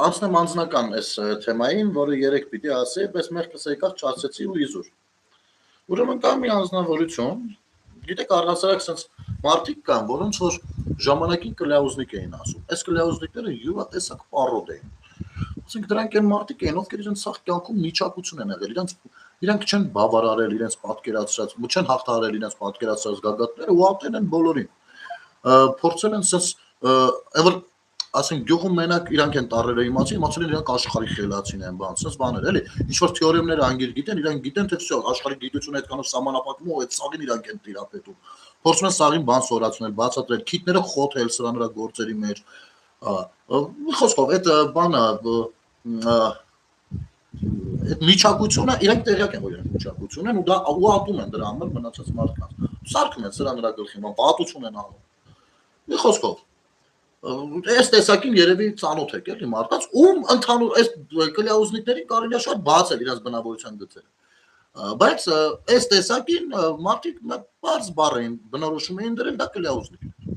անցնեմ անձնական այս թեմային, որը երեք պիտի ասի, բայց մեղքս եկավ չասեցի ու իզուր։ Ուրեմն կա մի անձնավորություն, գիտեք առհասարակ sense մարդիկ կան, որոնց որ ժամանակին կլաուզնիկ էին ասում։ Այս կլաուզնիկները յուրատեսակ պարոդ էին։ Ասենք դրանք են մարդիկ էին, ովքեր իրենց սաղ կյանքում միջակություն են եղել, իրանք չեն բավարարել իրենց պատկերացրած, չեն հաղթահարել իրենց պատկերացրած գագաթները ու ատեն են բոլորին։ Փորձել են sense ասենք գյուղում մենակ իրանք են տարերը իմացել են իրանք աշխարհի խելացին են բան, sense բաներ, էլի։ Ինչ որ թեորեմները անգիր գիտեն, իրանք գիտեն թե всё, աշխարհի գիտությունը այդքանով սահմանափակվում ու այդ սաղին իրանք են տիրապետում։ Փորձում են սաղին բան սորացնել, բացատրել, քիթները խոթել սրա նրա գործերի մեջ։ Խոսքով այդ բանը այդ միջակությունը իրանք տեղյակ են, որ իրանք միջակություն են ու դա ու ատում են դրա համար մնացած մարդկանց։ Սարքում են սրա նրա գլխին, պատություն են անում։ Մի խոսքով Այս տեսակին երևի ծանոթ եք էլի մարդկանց, ում ընդհանուր այս կլիաուզնիկներին կարելի է շատ բացել իրենց բնավորության գծերը։ Բայց այս տեսակին մարդիկ բարձ բառ էին բնորոշում էին դրել, դա կլիաուզնիկ է։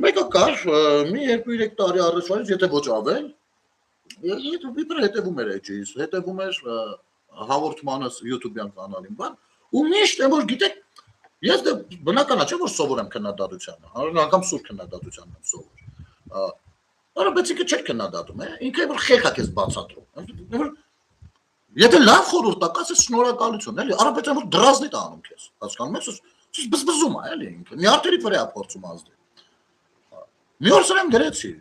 Մեկը կար մի 2-3 տարի առաջ, եթե ոչ ավել, իբր հետևում էր էջից, հետևում էր հաղորդմանս YouTube-յան կանալին, բան, ու միշտ որ գիտեք Ես դե բնական է, չէ՞ որ սովորեմ քննադատությանը, անգամ սուր քննադատությանն եմ սովոր։ Արա բեցիկը չէ քննադատում, ինքը որ խելք է քեզ բացատրում։ Եթե լավ խորհուրդ տա, ասես շնորհակալություն, էլի, արա պետք է որ դրազնի տա անում քեզ, հասկանում ես, ես բզբզում է, էլի ինքը, նյարդերի վրա է փորձում ազդել։ Մի օր սրեմ գրեցի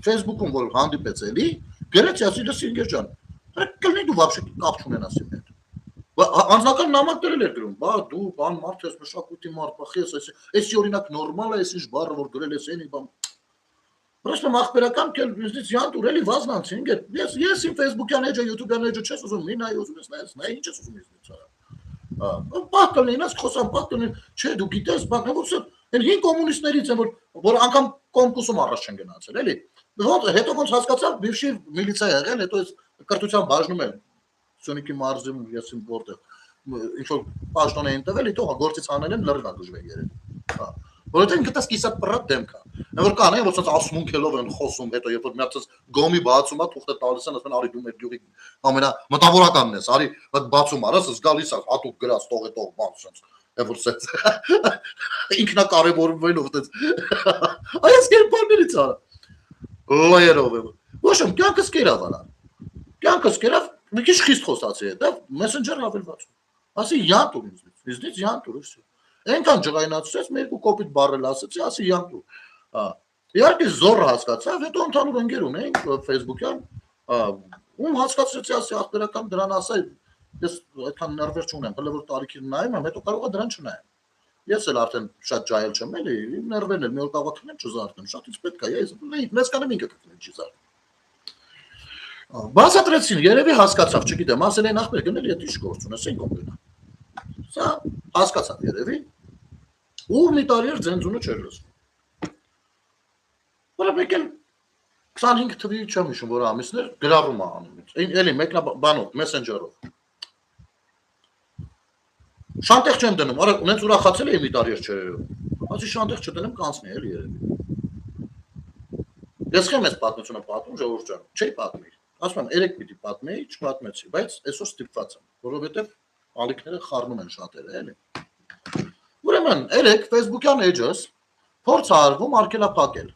Facebook-ում որ հանդիպեց էլի, գրեցի, ասի լսի ինգեր ջան, կլինի դու вообще կապ չունենաս իմ հետ։ Անձնական նամակ դրել էր գրում, բա դու բան մարդ ես, մշակույթի մարդ, բախես, էսի օրինակ նորմալ է, էսի բառը որ գրել ես, էնի բան։ Просто ախբերական կելնից յան դուր էլի վազնանց, ինգեր, ես իմ Facebook-յան էջը, YouTube-յան էջը չես ուզում, մի նայ ուզում ես, նայ, ինչ ես ուզում ես դիցարա։ Բախ կլինի, ես խոսամ, բախ կլինի, չէ, դու գիտես, բան, որսը, այն հին կոմունիստներից են, որ անգամ կոնկուրսում առաջ չեն գնացել, էլի։ Հետո ոնց հասկացավ, բիվշի միլիցիա եղել, հետո այս կրթության բաժնում են Սյունիքի մարզում ես իմ որտեղ ինչ որ պաշտոն էին տվել, հետո գործից անել են լրիվ ագժվել երևի։ Հա։ Որովհետեւ ինքը դա սկիսատ պրատ դեմք է։ Որ կան, որ ցած ասմունքելով են խոսում, հետո երբ որ մի հատ գոմի բացում է, թուղթը տալիս են, ասեն արի դու մեր գյուղի ամենամտավորականն ես, արի բացում արած, զգալիս է, հատուկ գրած, տող բան sense։ Որ sense ինքնակարևորվելով այդպես։ Այս կերպարներից արա։ Լայերով է։ Ոչ եմ կյանքս կերավ արա։ Կյանքս կերավ մի քիչ խիստ խոսացի դա Messenger-ը հավելված։ Ասի յան տուր ինձնից յան տուր всё։ Այնքան ջղայնացրեց, մի երկու կոպիտ բառել ասացի, ասի յան տուր։ Հա։ Իհարկե զորը հասկացավ, հետո ընդհանուր ընկեր ունենք Facebook-յան, ում հասկացրեցի, ասի ախբերական դրան ասա, ես այդքան ներվեր չունեմ, հələ որ տարիքին նայում եմ, հետո կարող է դրան չնայեմ։ Ես էլ արդեն շատ ջահել չեմ, էլի, իմ ներվերն էլ մի օր կարող է չզարթնեմ, շատ ինչ պետք է, ես մեծ կանեմ ինքը կքնեմ չի զարթնում։ Բացատրեցին, երևի հասկացավ, չգիտեմ, ասել են ախպեր գնել, եթե ինչ գործ ունես, այն կողմ գնա։ Սա հասկացավ երևի։ ու մի տարի էր ձենձունը չէր լսվում։ Որը մեկ էլ 25 թվի չեմ հիշում որ ամիսներ գրառում է անում։ Էլի մեկնա բանով, մեսենջերով։ Շանտեղ չեմ դնում, արա ունենց ուրախացել էի մի տարի էր չերերով։ Ասի շանտեղ չդնեմ կանցնի էլի երևի։ Ես չեմ այս պատմությունը պատմում ժողովուրդ ջան, չի պատմի։ Ասում եմ 3 պիտի պատմեի, չպատմեցի, բայց այսօր ստիպված եմ, որովհետև ալիքները խառնում են շատերը, էլի։ Ուրեմն 3 Facebook-յան էջս փորձ արվում արկելափակել։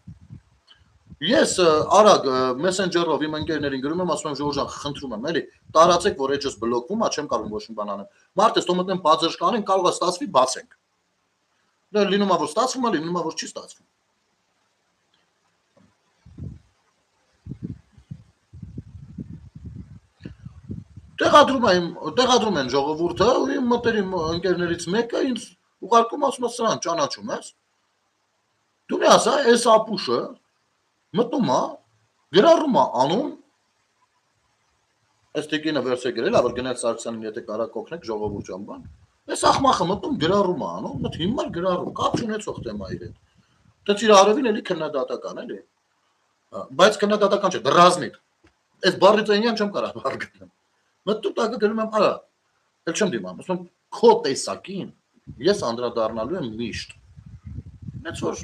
Ես արագ մեսենջերով իմ ընկերներին գրում եմ, ասում եմ ժողովուրդ ջան, խնդրում եմ, էլի, տարածեք, որ էջս բլոկվում է, չեմ կարող ոչ մի բան անեմ։ Մարդը ստո մտնեմ բացերշկանին, կարող է ստացվի, բացենք։ Դա լինում է որ ստացվում է, լինում է որ չի ստացվում։ Տեղադրում են ժողովուրդը ու իմ մտերիմ ընկերներից մեկը ինձ ուղարկում ասում է սրան ճանաչում ես։ Դու մի ասա, այս ապուշը մտնում է, գրառում է անում, այս տիկինը վերսե գրել, որ գնել Սարգսյանին եթե կարա կօգնեք ժողովուրդ ջան բան։ Այս ախմախը մտնում գրառում է անում, մտ հիմար գրառում, կապ չունեցող թեմայի հետ։ Դից իր արևին էլի քննադատական էլի։ Բայց քննադատական չէ, դրազնիկ։ Այս բառից այնյան չեմ կարող բառ գտնել։ Մտնում տակը գրում եմ, արա, էլ չեմ դիմանում, ասում եմ, քո տեսակին ես անդրադառնալու եմ միշտ։ Նենց որ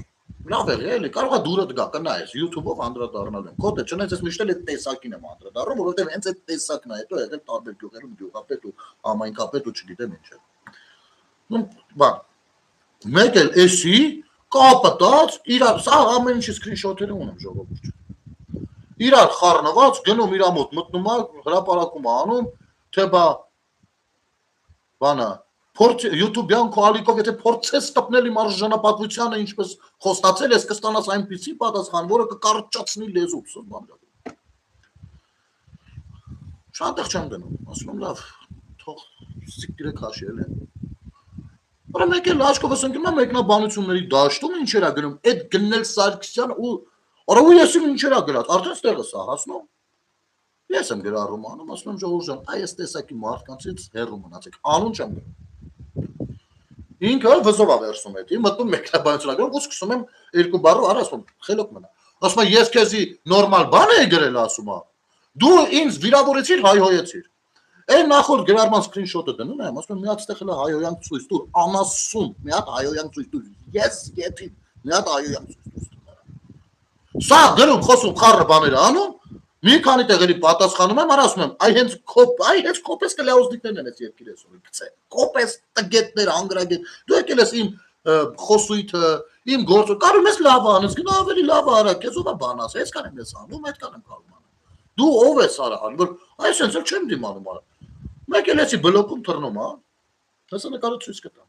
լավ է, էլի, կարող է դուրը դգա, կնայես, YouTube-ով անդրադառնալու եմ։ Քո դե չնայած ես միշտ էլ այդ տեսակին եմ անդրադառնում, որովհետև հենց այդ տեսակն է, հետո եղել տարբեր գյուղերում գյուղապետ ու համայնքապետ ու չգիտեմ ինչ է։ Ну, բան։ Մեկ էլ էսի կապտած իրար, սա ամեն ինչի սկրինշոթերը ունեմ ժողովուրդ։ Իրար խառնված, գնում իր մոտ մտնում է, հրապարակում է անում, թե բա բանը, YouTube-յան քո ալիքով եթե փորձես տպնել իմ արժանապատվությանը ինչպես խոստացել ես, կստանաս այնպիսի պատասխան, որը կկարճացնի լեզուդ, սա բան։ Շատեղ չեմ դնում, ասում եմ լավ, թող սիկրեք հաշել են։ Որը մեկ էլ աչքովս ընկնում եմ մեկնաբանությունների դաշտում ինչ էր գրում, այդ գնել Սարգսյան ու Արու ես ինչ էր գրած, արդեն ստեղը սա հասնում։ Ես եմ գրառում անում, ասում եմ ժողովուրդ ջան, այս տեսակի մարդկանցից հեռու մնացեք, անուն չեմ գրում։ Ինքը վզով է վերցում էդի, մտնում մեկնաբանություն գրում, ու սկսում եմ երկու բառով արա ասում, խելոք մնա։ Ասում եմ ես քեզի նորմալ բան էի գրել ասում եմ։ Դու ինձ վիրավորեցիր, հայհոյեցիր։ Այն նախորդ գրառման սկրինշոթը դնում եմ, ասում եմ մի հատ ստեղ էլ հայհոյանք ցույց տուր, անասուն, մի հատ հայհոյանք ցույց տուր։ Ես գետի, մի հատ հայհոյանք ցույց տուր։ Սա գրում խոսում խառը բաները անում, մի քանի տեղերի պատասխանում եմ, ասում եմ, այ հենց կոպես կլաուզնիկներն են այս երկիր այսօր գցե։ Կոպես տգետներ, անգրագետ։ Դու եկել ես իմ խոսույթը, իմ գործը, կարող ես լավ անես, գնա ավելի լավ արա, քեզ ով է բան ասել, այսքան եմ ես անում, այդքան եմ կարող անեմ։ Դու ով ես արա անում, որ այսպես էլ չեմ դիմանում արա։ Մեկ էլ էսի բլոկում թռնում, հա։ Հեսա նկարը ցույց կտամ։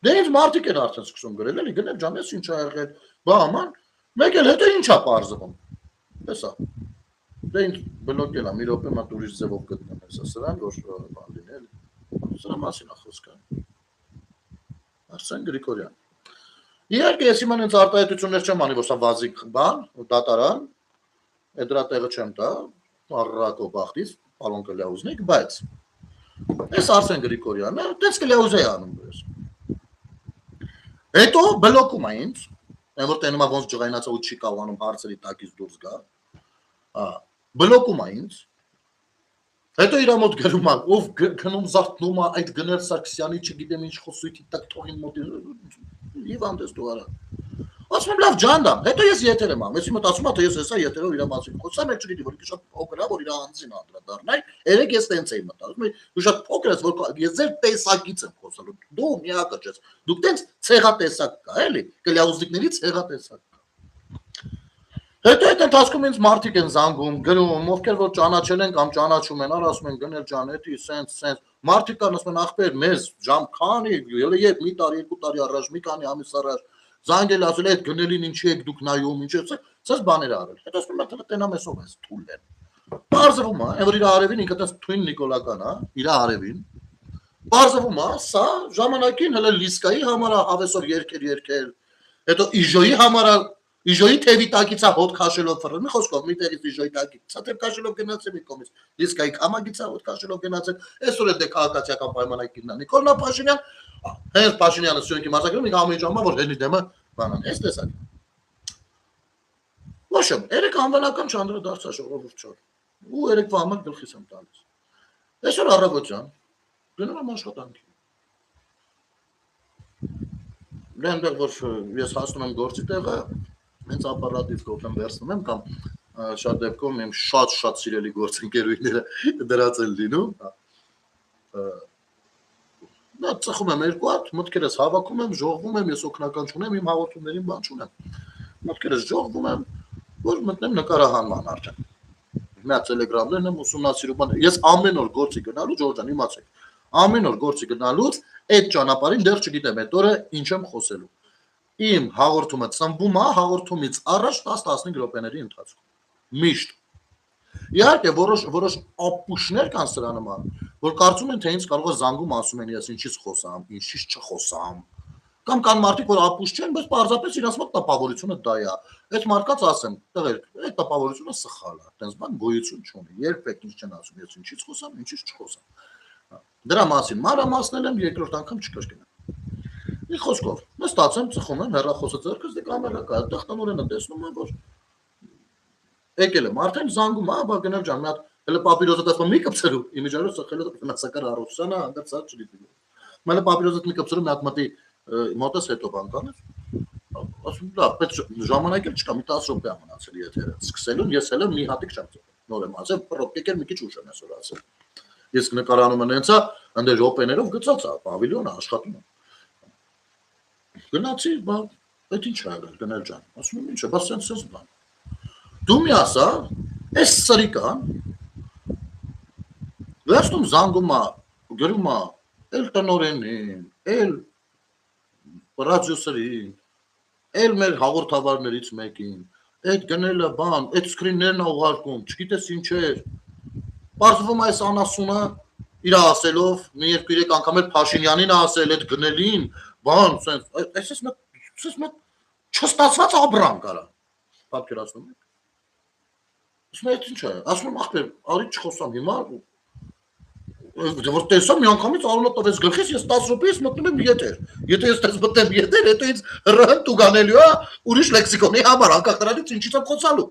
Դե ինձ մարդիկ են արդեն սկսում գրել, էլի գնել ջան, ես ինչ ա եղել, բա աման, մեկ էլ հետո ինչ ա պարզվում։ Հեսա։ Դե ինձ բլոկել ա, մի րոպե մա ուրիշ ձևով գտնեմ հեսա սրան, որ բան լինի, էլի։ Սրա մասին ա խոսքը։ Արսեն Գրիգորյան։ Իհարկե ես իմ այնց արտահայտություններ չեմ անի, որ սա վազիկ բան, դատարան, այդ դրա տեղը չեմ տա, առրակո բախտից, պարոն կլիաուզնիկ, բայց այս Արսեն Գրիգորյանը դες կլիաուզեի անում ես։ Հետո բլոկում է ինձ, այն որ տենում է ոնց ջղայնացա ու չի կարողանում հարցերի տակից դուրս գա, բլոկում է ինձ, հետո իր մոտ գրում է, ով գնում զարթնում է այդ գնել Սարգսյանի չգիտեմ ինչ խոսույթի տակ թողին մոտ Իվան դες դու արա։ Ասում եմ լավ ջանդամ, հետո ես եթեր եմ անում, ես մտածում եմ թե ես հեսա եթերով իր մասին խոսամ, եք չգիտի որ շատ փոքր է որ իր անձին անդրադառնայ, երեք ես տենց էի մտածում, ու շատ փոքր ես որ ես ձեր տեսակից եմ խոսալու, դու միակը ես, դուք տենց ցեղատեսակ կա, էլի, կլիաուզնիկներից ցեղատեսակ կա։ Հետո այդ ընթացքում ինձ մարդիկ են զանգում, գրում, ովքեր որ ճանաչել են կամ ճանաչում են, ասում են գնել ջան, էդի սենց, մարդիկ կան ասում են ախպեր, մեզ ժամ քանի, երբ մի տարի, երկու տարի առաջ, մի քանի ամիս առաջ Զանգել ասել այդ գնելին ինչի եք դուք նայում, ինչ է, սենց բաներ արել։ Հետո ասում եմ թե տենամ էսով ես թույլ են։ Բարձվում է, այն որ իր արևին ինքը տես թույն նիկոլական է, իր արևին։ Բարձվում է, սա ժամանակին հələ լիսկայի համար հավեսոր երկեր, հետո իժոյի համար իժոյի թևի տակից է հոտ քաշելով ֆռը, մի խոսքով մի տեղից իժոյի տակից, սա թև քաշելով գնացել մի կողմից, լիսկայի կամագից է հոտ քաշելով գնացել, այսօր էլ դե քաղաքացիական պայմանագիրն է Նիկոլ Փաշինյան, հենց Փաշինյանը սյունքի մասնակցում ինքը ամեն ժամանակ որ հենի դեմը բանան, էս տեսակ։ Ոչմ, երեք անվանական չանդրադարձա ժողովուրդ չոր։ Ու երեկվա համար գլխիս եմ տալիս։ Այսօր առավոտյան գնում եմ աշխատանքի։ Դեռ որ ես հասնում եմ գործի տեղը, հենց ապարատից կողմ վերցնում եմ կամ շատ դեպքում իմ շատ սիրելի գործընկերուհիները դրած են լինում։ Դա ծխում եմ երկու հատ, մտքերս հավաքում եմ, ժողվում եմ, ես օգնական չունեմ, իմ հաղորդումներին բան չունեմ։ Մտքերս ժողվում եմ, որ մտնեմ նկարահանման արդեն։ Մի հատ Telegram-ներն եմ ուսումնասիրում։ Ես ամեն օր գործի գնալու, Ջորջան, իմացեք։ Ամեն օր գործի գնալուց այդ ճանապարհին դեռ չգիտեմ այդ օրը ինչ եմ խոսելու։ Իմ հաղորդումը ծնվում է հաղորդումից առաջ 10-15 րոպեների ընթացքում։ Միշտ։ Իհարկե որոշ ապուշներ կան սրա նման, որ կարծում են թե ինձ կարող է զանգում ասում են ես ինչից խոսամ, ինչից չխոսամ։ Կամ կան մարդիկ որ ապուշ չեն, բայց պարզապես իրաց մոտ տպավորությունը դա է։ Այդ մարդկանց ասեմ, տղեր, այդ տպավորությունը սխալ է, այտենց բան գոյություն չունի։ Երբեք ինչ չեն ասում, ես ինչից խոսամ, ինչից չխոսամ։ Դրա մասին մանրամասնել եմ երկրորդ անգամ չկրկնեմ։ Մի խոսքով, նստած եմ, ծխում եմ, հեռախոսը ձեռքս դե կամերա կա, այդտեղ տնօրենը տեսնում եմ, որ եկել եմ, արդեն զանգում, բա գնալ ջան, մի հատ հələ պապիրոզը տեսնում մի կպցրու, իմիջիայլոց ծխելը ֆինանսական առողջանը հանդերձ չլինի։ Մենը պապիրոզը մի կպցրու, մի հատ մտի մոտս հետո բան կանես։ Ասում լավ, բայց ժամանակ էլ չկա, մի 10 րոպե է մնացել եթերը։ Սկսելուն ես հələ մի հատիկ չեմ ծխել։ Նոր եմ ասել, ռոպեկեր մի քիչ ուշ եմ այսօր ասել։ Ես նկարանում եմ հենցա, ընդ րոպեներով գծած է, պավիլյոնը աշխատում է։ Գնացի, բա այդ ինչ ա եղել գնել ջան։ Ասում եմ ինչ է, բա սենց բան։ Դու մի ասա, այս սրիկան վերցնում զանգում է, գրում է, էլ տնօրենին, էլ ռադիոսերին, էլ մեր հաղորդավարներից մեկին, այդ գնելը բան, այդ սկրիններն է ուղարկում, չգիտես ինչ էր։ Պարզվում այս անասունը իր ասելով, մի երկու-երեք անգամ էլ Փաշինյանին ասել, այդ գնելին, բան, սենց, այսպես մեկ չստացված աբրան կարա։ Պատկերացնում եք։ Ասում եմ, ինչ է, ասում եմ, ախպեր, արի չխոսամ հիմա, որ տեսամ մի անգամից արունը տվեց գլխիս, ես 10 րոպեից մտնում եմ եթեր։ Եթե ես տես մտնեմ եթեր, հետո ինձ հրհն տուգանելու է ուրիշ լեքսիկոնի համար, անկախ դրանից ինչից եմ խոսալու։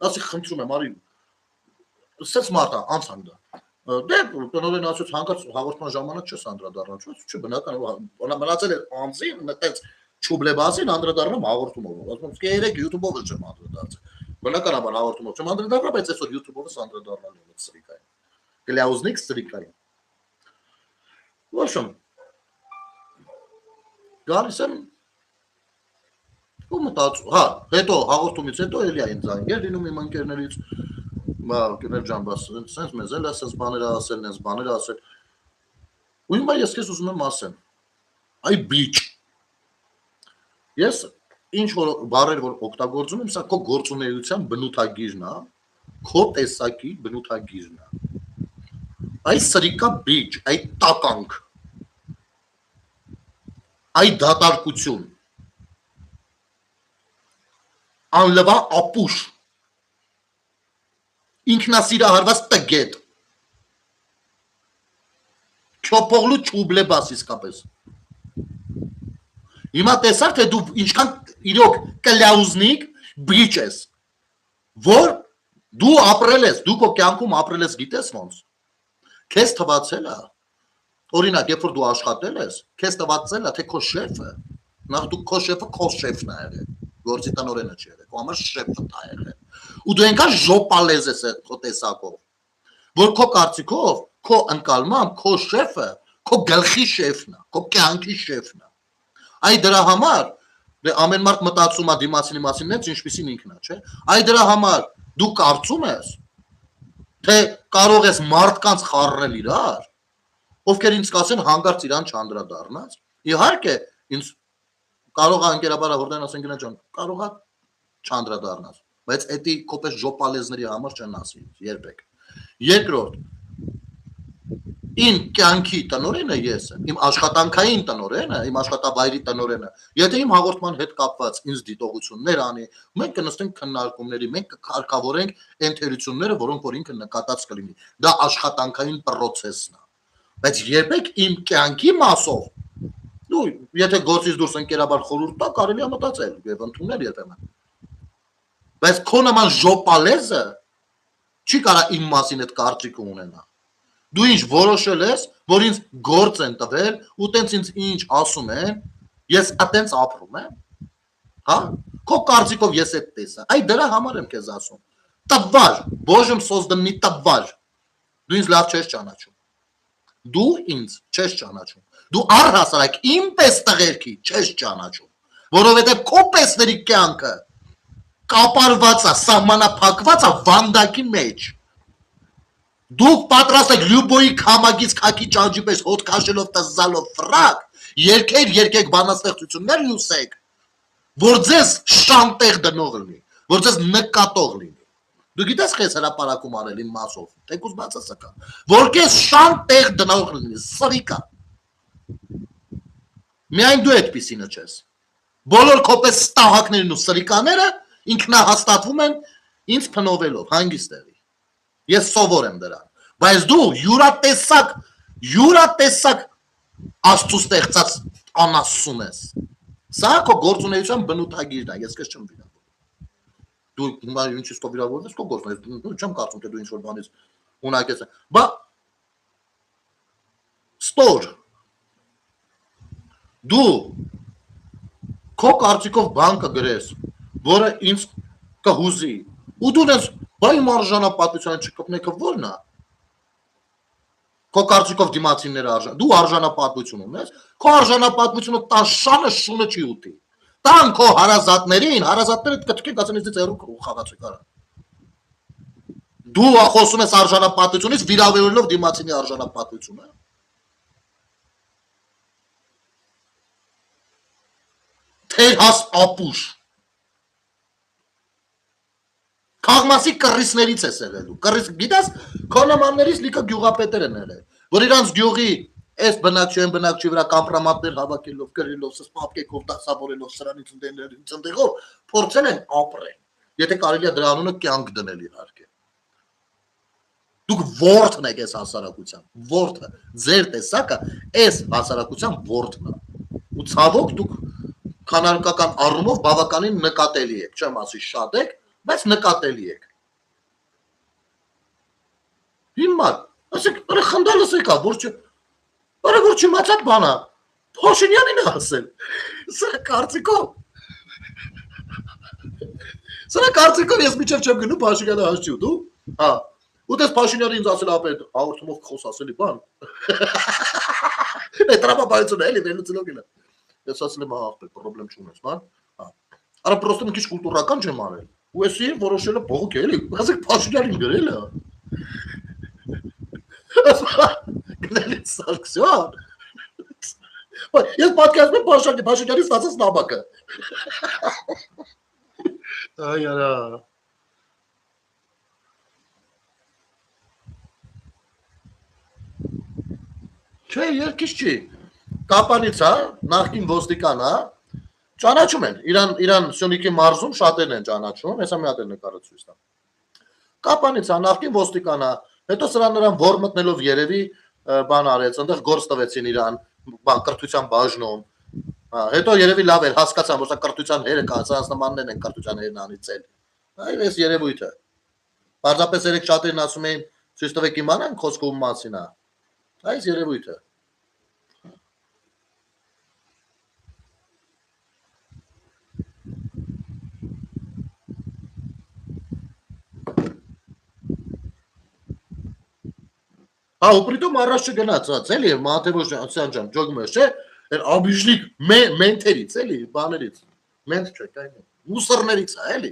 Ասի խնդրում եմ, արի, սենց մարդ է, անցանք դա։ Դե տնօրեն ասաց հանկարծ հաղորդման ժամանակ չես անդրադառնալ, չէ, բնական մնացել է անձին, այդպես չուբլեբասին անդրադառնում հաղորդումով։ Ասում եմ, երեք YouTube-ով չեմ անդրադարձել։ Բնականաբար հաղորդումով չեմ անդրադառնալ, բայց այսօր YouTube-ով անդրադառնալու եմ սրիկային։ Գլյաուզնիկ սրիկային։ Ոչմ։ Գալիս եմ ու մտածում, հա, հետո հաղորդումից հետո էլի այն զանգեր լինում իմ ընկերներից, բա գնել ջան, բաս սենց մեզ էլ ասես բաներ ասել, նենց բաներ ասել։ Ու հիմա ես քեզ ուզում եմ ասեմ, այ բիճ։ Ես ինչ որ բառեր որ օգտագործում եմ, սա քո գործունեության բնութագիրն է, քո տեսակի բնութագիրն է։ Այ սրիկա բիճ, այ տականք, այ դատարկություն, անլվա ապուշ, ինքնասիրահարված տգետ, չոփողլու չուբլեբաս իսկապես։ Հիմա տեսար, թե դու ինչքան իրոք կլյաուզնիկ բիճ ես, որ դու ապրել ես, դու քո կյանքում ապրել ես գիտես ոնց։ Քեզ թվացել է, օրինակ, երբ որ դու աշխատել ես, քեզ թվացել է, թե քո շեֆը, նախ դու քո շեֆը քո շեֆն է եղել, գործի տնօրենը չի եղել, քո համար շեֆը է եղել։ Ու դու այնքան ժոպալեզ ես քո տեսակով, որ քո կարծիքով, քո ընկալմամբ, քո շեֆը, քո գլխի շեֆն է, քո կյանքի շեֆն է։ Այ դրա համար դե ամեն մարդ մտածում է դիմացինի մասին, նենց ինչպիսին ինքն է, չէ՞։ Այ դրա համար դու կարծում ես, թե կարող ես մարդկանց խառնել իրար, ովքեր ինձ կասեն հանկարծ իրան չանդրադառնաց։ Իհարկե, ինձ կարող է ընկերաբար հորդեն ասեն գնա ջան, կարող է չանդրադառնաց, բայց էդի կոպես ժոպալեզների համար չեն ասի երբեք։ Երկրորդ, իմ կյանքի տնօրենը ես եմ, իմ աշխատանքային տնօրենը, իմ աշխատավայրի տնօրենը, եթե իմ հաղորդման հետ կապված ինձ դիտողություններ անի, մենք կնստենք քննարկումների, մենք կկարգավորենք այն թերությունները, որոնք որ ինքը նկատած կլինի։ Դա աշխատանքային process-ն է։ Բայց երբեք իմ կյանքի մասով Դու եթե գործից դուրս ընկերաբար խորհուրդ տա, կարելի է մտածել եւ ընդունել երբեմն։ Բայց քո նման ժոպալեզը չի կարա իմ մասին այդ կարծիքը ունենա։ Դու ինչ որոշել ես, որ ինձ գործ են տվել, ու տենց ինձ ինչ ասում են, ես այտենց ապրում եմ։ Հա? Քո կարծիքով ես այդ տեսա։ Այ դրա համար եմ քեզ ասում։ Տվար, Божьим созданный տվար։ Դու ինձ լավ չես ճանաչում։ Դու ինձ չես ճանաչում։ Դու առհասարակ իմ պես տղերքի չես ճանաչում, որովհետև քո պեսների կյանքը կապարված է, սահմանափակված է վանդակի մեջ։ Դուք պատրաստ եք լյուբոյի քամագից քաքի ճանճի պես հոտ քաշելով տզալով ֆրակ, երկեք բանաստեղծություններ լուսեք, որ ձեզ շանտեղ դնող լինի, որ ձեզ նկատող լինի։ Դու գիտես քեզ հրապարակում արել իմ մասով, թեկուզ բացասակա, որ քեզ շանտեղ դնող լինի, սրիկա։ Միայն դու այդպիսինը չես։ Բոլոր քոպես ստահակներն ու սրիկաները ինքնահաստատվում են ինձ փնովելով, հանգիստեղի։ Ես սովոր եմ դրան, բայց դու յուրատեսակ Աստծո ստեղծած անասուն ես։ Սա քո գործունեության բնութագիրն է, ես քեզ չեմ վիրավորում։ Դու հիմա ինչի՞ սկո վիրավորվում ես քո գործունեություն, դու չեմ կարծում թե դու ինչ-որ բանից ունակ ես։ Բա ստոր դու քո կարծիքով բան կգրես, որը ինձ կհուզի, ու դու ես բա իմ արժանապատվությունը չկպնեքը ո՞րն է։ Քո կարծիքով դիմացինները արժան, դու արժանապատվություն ունես, քո արժանապատվությունը տաշանը շունը չի ուտի։ Տան քո հարազատներին, հարազատները կթքեն կացեն ինձ հեռու խաղացեք արա։ Դու խոսում ես արժանապատվությունից վիրավորելով դիմացինի արժանապատվությունը։ Թերհաս ապուշ։ Քաղմասի կռիսներից ես եղել, կռիս, գիտես, քո նմաններից լիքը գյուղապետեր են եղել, որ իրանց գյուղի այս բնակչի վրա կամպրամատներ հավաքելով, գրելով, սպապկեքով, դասավորելով, սրանից ընդեղով, փորձել են ապրել, եթե կարելի է դրա անունը կյանք դնել իհարկե։ Դուք որդն եք այս հասարակության, որդը, ձեր տեսակը այս հասարակության որդն է, ու ցավոք դուք քանարկական առումով բավականին նկատելի եք, չեմ ասի շատ եք, բայց նկատելի եք։ Հիմա, ասեք, խնդալս եկա, որ չիմացած բանա, Փաշինյանին է ասել, սրա կարծիքով ես միջև չեմ գնում Փաշինյանը հաշճի ու դու, հա, ու դες Փաշինյանը ինձ ասել ապետ, հաղորդումով խոս ասելի բան, տրապապայությունը էլի վերլուծելով գելը, ես ասել եմ աղպետ, պրոբլեմ չունես, բան, արա պրոստը մի քիչ կուլտուրական չեմ արել, ու ես իրեն որոշել է բողոք էլի, ասեք Փաշինյանին գրել է, գնելից սարքսյան, ես պատկասում եմ Փաշինյանի ստացած նամակը, այ արա, չէ, երկիշ չի, կապանից հա, նախկին ոստիկան հա, ճանաչում են, իրան Սյունիքի մարզում շատերն են ճանաչում, հեսա մի հատ էլ նկարը ցույց տամ։ Կապանից հա, նախկին ոստիկան հա, հետո նրան որ մտնելով երևի բան արեց, այնտեղ գործ տվեցին իրան, կրթության բաժնում, հետո երևի լավ էր, հասկացան, որ սա կրթության հերը կա, սրանց նմաններն են կրթության հերն անիծել։ Այ էս երևույթը։ Պարզապես երեք շատերն ասում էին, ցույց տվեք իմանան խոսքը ում մասին է։ Այս երևույթը։ Հա, ու պրիտոմ առաջ չգնացած, էլի, Մաթևոսյան ջան, ջոգում ես, չէ, էր աբիժլիկ մենթերից, էլի, բաներից, մենթ չէ, կային, մուսրներից է, էլի,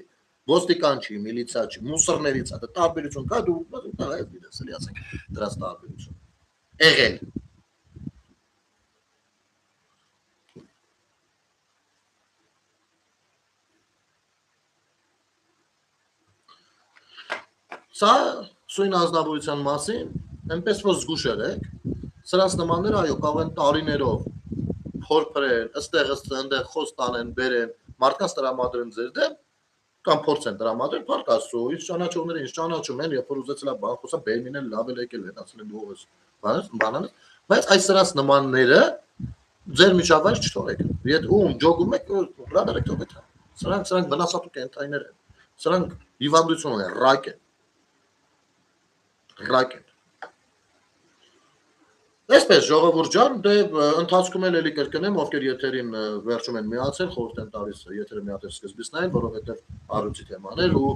ոստիկան չի, միլիցա չի, մուսրներից է, դա տարբերություն կա, դու այս դիրես, էլի, ասենք, դրած տարբերություն, եղել։ Սա սույն ազնվորության մասին, այնպես որ զգուշեր եք, սրանց նմանները այո կարող են տարիներով փորփրել, ըստեղ խոս տանեն, բերեն, մարդկանց տրամադրեն ձեր դեմ, կամ փորձեն տրամադրել, փառք Աստծո, ինչ ճանաչողները ինչ ճանաչում են, երբ որ ուզեցել է բան խոսա, բերմին են լավ էլ եկել են, ասել են դու ես, բանանես, բայց այս սրանց նմանները ձեր միջավայր չթողեք։ Եթե ում ջոգում եք, ռադարեք թողեք։ Սրանք վնասատու կենթայիներ են։ Սրանք հիվանդություն են, ռակ են։ Այսպես ժողովուրդ ջան, դե ընթացքում էլի կրկնեմ, ովքեր եթերին վերջում են միացել, խորհուրդ եմ տալիս եթերը մի հատ սկզբից նայեն, որովհետև առույցի թեմաներ ու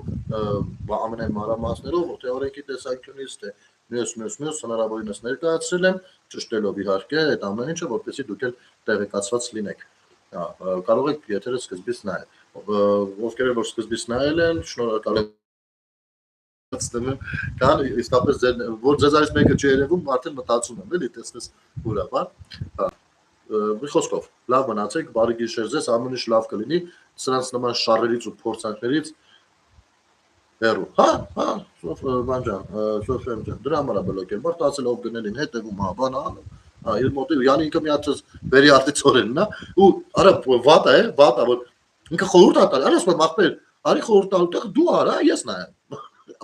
ամենայն մանրամասներով, թե օրենքի տեսանկյունից, թե մյուս հնարավորինս ներկայացրել եմ, ճշտելով իհարկե այդ ամեն ինչը, որպեսզի դուք էլ տեղեկացված լինեք։ Կարող եք եթերը սկզբից նայել։ Ովքեր որ սկզբից նայել են, շնորհակալ եմ կան իսկապես որ ձեզանից մեկը չի երևում, արդեն մտածում եմ, էլի տեսնես ուրա, բան։ Մի խոսքով, լավ մնացեք, բարի գիշեր ձեզ, ամեն ինչ լավ կլինի, սրանց նման շարերից ու փորձանքներից հեռու։ Բան ջան, Սոֆիան ջան, դրա համար է բլոկել, մարտացել ով գնելին հետևում, բան անում։ Իր մոտի յանի ինքը մի հատ վերի արտից օրենն է, ու արա վատա է, որ ինքը խորհուրդ է տալի, ասում եմ ախպեր, արի խորհուրդ տալու տեղ դու արա, ես նայեմ։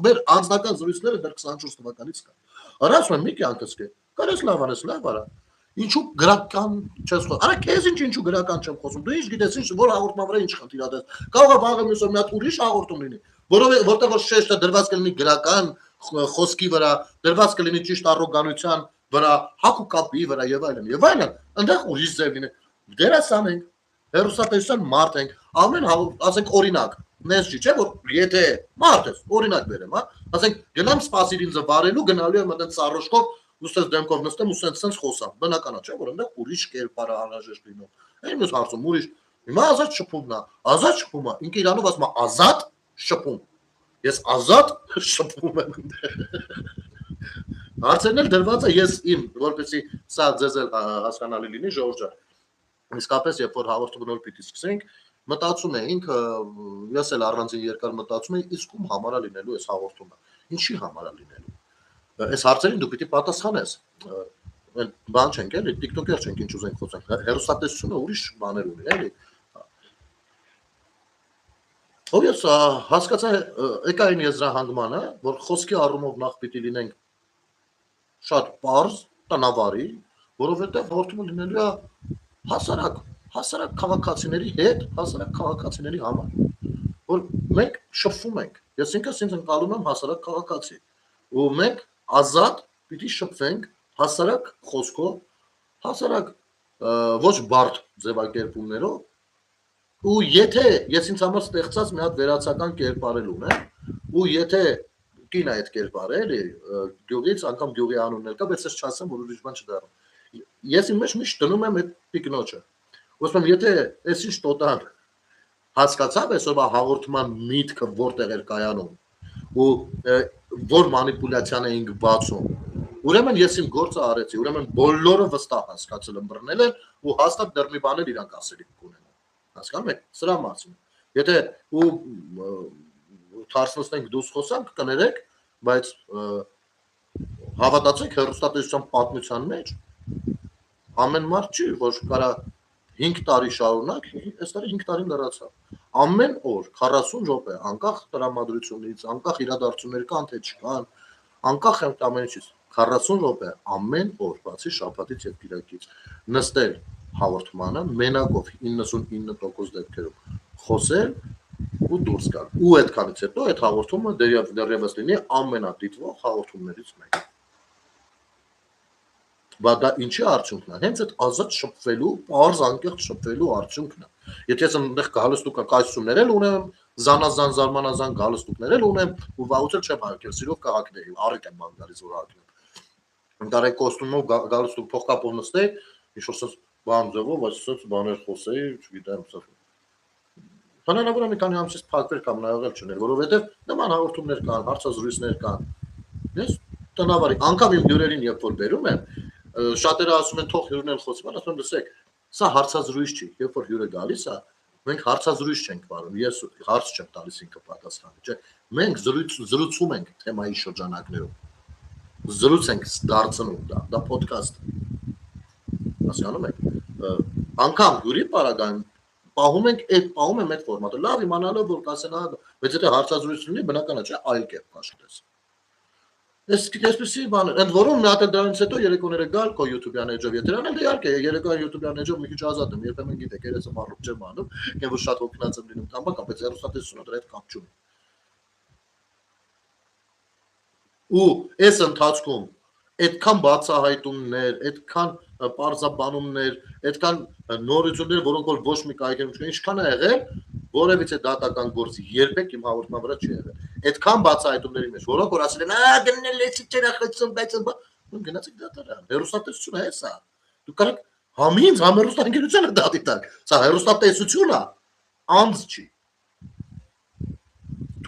Մեր անձնական զրույցները դեռ 24 թվականից կան։ Արա ասում եմ մի կյանքս կե։ Կարես լավ անես, լավ արա։ Ինչու գրական չես խոսում։ Արա քեզ ինչու գրական չեմ խոսում։ Դու ինչ գիտես ինչ որ հաղորդման վրա ինչ խնդիր ադես։ Կարող է վաղը մյուսը մի հատ ուրիշ հաղորդում լինի, որտեղ որ շեշտը դրված կլինի գրական խոսքի վրա, դրված կլինի ճիշտ առոգանության վրա, հակուկապի վրա եւ այլն։ Այնտեղ ուրիշ ձև լինի։ Դերասան ենք, հերոսատեսության մարդ ենք, ամեն ասենք օրինակ Նես չէ որ եթե մարդ ես օրինակ բերեմ, հա, ասենք գնամ սպասիր ինձ վարելու գնալու եմ այդեն սարոշկով ուսես դեմքով նստեմ ու սենց խոսամ։ Բնական է, չէ՞ որ այնտեղ ուրիշ կերպար անհրաժեշտ լինում։ Այն մյուս հարցում ուրիշ հիմա ազատ շփումն է, ազատ շփումը, ինքը իրանով ասում է ազատ շփում։ Ես ազատ շփում եմ այնտեղ։ Հարցերն էլ դրված է ես իմ, որպեսզի սա ձեզ էլ հասկանալի լինի ժողովուրդ ջան։ Իսկապես երբ որ հաղորդումը նոր պիտի սկսենք մտածում էինք, ես էլ առանձին երկար մտածում էի, իսկ ում համար է լինելու այս հաղորդումը, ինչի համար է լինելու։ Այս հարցերին դու պիտի պատասխանես։ Բան չենք էլի, TikTok-եր չենք ինչ ուզենք խոսենք, հեռուստատեսությունը ուրիշ բաներ ունի, էլի։ Ով ես հասկացա եկա այն եզրահանգմանը, որ խոսքի առումով նախ պիտի լինենք շատ պարզ, տնավարի, որովհետև հաղորդումը լինելու է հասարակ քաղաքացիների հետ, հասարակ քաղաքացիների համար, որ մենք շփվում ենք, ես ինքս ինձ ընկալում եմ հասարակ քաղաքացի, ու մենք ազատ պիտի շփվենք հասարակ խոսքով, հասարակ ոչ բարդ ձևակերպումներով, ու եթե ես ինձ համար ստեղծած մի հատ վերացական կերպարել ունեմ, ու եթե կին է այդ կերպարը, էլի, գյուղից անգամ գյուղի անուններ կա, բայց ես չասեմ, որ ուրիշ բան չդառնա։ Ես իմ մեջ միշտ դնում եմ այդ տիկնոջը։ Ոսում եթե այս ինչ տոտան հասկացավ այսօրվա հաղորդման միտքը որտեղ էր կայանում ու որ մանիպուլյացիան էինք բացում, ուրեմն ես իմ գործը արեցի, ուրեմն բոլորը վստահ հասկացել են բռնել են ու հաստատ դեռ մի բաներ իրանք ասելիք կունենան։ Հասկանում եք, սրա մասին։ Եթե ու թարսնենք դուս խոսանք կներեք, բայց հավատացեք հեռուստատեսության պատմության մեջ ամեն մարդ չի, որ կարա 5 տարի շարունակ, այս տարի 5 տարին լրացավ։ Ամեն օր 40 րոպե, անկախ տրամադրությունից, անկախ իրադարձություններ կան թե չկան, անկախ ամեն ինչից 40 րոպե ամեն օր, բացի շաբաթից եւ կիրակից, նստել հաղորդմանը մենակով 99% դեպքերում խոսել ու դուրս գալ։ Ու այդքանից հետո այդ հաղորդումը դեռևս լինի ամենադիտվող հաղորդումներից մեկը։ Բայց դա ինչի արդյունքն է։ Հենց այդ ազատ շփվելու, པարզ անկեղծ շփվելու արդյունքն է։ Եթե ես այնտեղ գալստուկը կայսումներ էլ ունեմ, զանազան զարմանազան գալստուկներ էլ ունեմ, ու վաղուց էլ չեմ հարկել, սիրով կհակնեի, առիթ եմ բանգալից որ հակնեմ։ Դարեք կոստյումով գալստուկ փողկապով նստեի, ինչ-որ սենց բան ձևով, այս սենց բաներ խոսեի, չգիտեմ, սա։ Հնարավոր է մի քանի ամսից փակվել կամ նայողել չներ, որովհետև նման հաղորդումներ կան, հարցազրույցներ կան։ Ես տնավարի, անգամ իմ հյուրերին երբ որ բերում եմ, շատերը ասում են թող հյուրն էլ խոսի, ասում եմ լսեք, սա հարցազրույց չի, երբ որ հյուրը գալիս է, մենք հարցազրույց չենք վարում, ես հարց չեմ տալիս ինքը պատասխանը, չէ, մենք զրուցում ենք թեմայի շրջանակներում, զրույց ենք դարձնում, դա պոդքաստ է, հասկանում եք, անգամ հյուրի պարագայում պահում եմ այդ ֆորմատը, լավ իմանալով որ կասեն, բայց եթե հարցազրույց լինի, բնական է, չէ, այլ կերպ աշխատես։ Այսպեսի բաներ, ընդ որում մի հատ դրանից հետո երեկոները գալ քո YouTube-յան էջով եթերան, էլ իհարկե երեկոյան YouTube-յան էջով մի քիչ ազատ եմ, երբեմն գիտեք, երեսը մառուկ չեմ անում, կեն որ շատ օգնած եմ լինում տամբակ, բայց հեռուստատեսությունը դրա հետ կապ չունի։ Ու այս ընթացքում այդքան բացահայտումներ, այդքան պարզաբանումներ, այդքան նորություններ, որոնք որ ոչ մի կայքերում չկան, ինչքան է եղել, որևիցե դատական գործ երբեք իմ հաղորդման վրա չի եղել։ Այդքան բացահայտումների մեջ, որոնք որ ասել են, դրնել է չերախցում, բայց գնացեք դատարան։ Հեռուստատեսությունը է սա։ Դուք կարող եք համինց համերուստանգերությունը դատի տակ։ Սա հեռուստատեսություն է, անձ չի։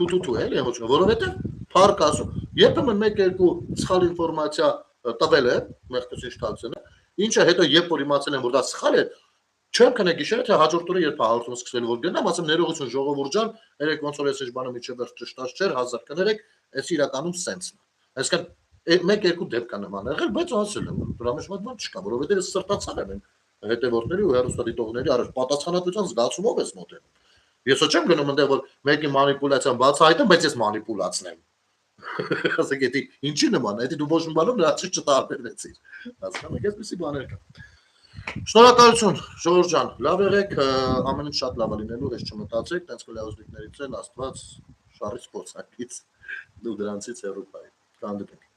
Թու էլի ոչ, որովհետև փառք ասում։ Երբեմն մեկ-երկու սխալ ինֆորմացիա տվել է, մեղքից ինչ տալցնը, ինչը հետո երբ որ իմացել են, որ դա սխալ է, չեմ կնե գիշերը, թե հաջորդ օրը երբ հաղորդումը սկսվելու որ գնամ, ասեմ ներողություն ժողովուրդ ջան, երեք ոնց որ ես բանը միջև վերջ ճշտած չէր, 1000 կներեք, այս իրականում սենսն է։ Այսինքն մեկ-երկու դեպք կա նման եղել, բայց ասել եմ, դրա մեջ ոտ բան չկա, որովհետև ես սրտացավ եմ հետևորդների ու հեռուստադիտողների առաջ պատասխանատվության զգացումով ես մոտենում։ Ես չեմ գնում այնտեղ որ մեկի մանիպուլյացիան բացահայտեմ, բայց ես մանիպուլացնեմ։ Ասեք, դա ինչի նման է, դա դու ոչ մի բանով նրանց չտարբերվեցիր։ Հասկանաք, այսպեսի բաներ կան։ Շնորհակալություն, Ժողովուրդ ջան, լավ եղեք, ամեն ինչ շատ լավ է լինելու, ես չմտածեք, տենց կլեոզնիկներից էլ Աստված շարից փոցակից դու դրանցից հեռու բայ։ Կհանդիպենք։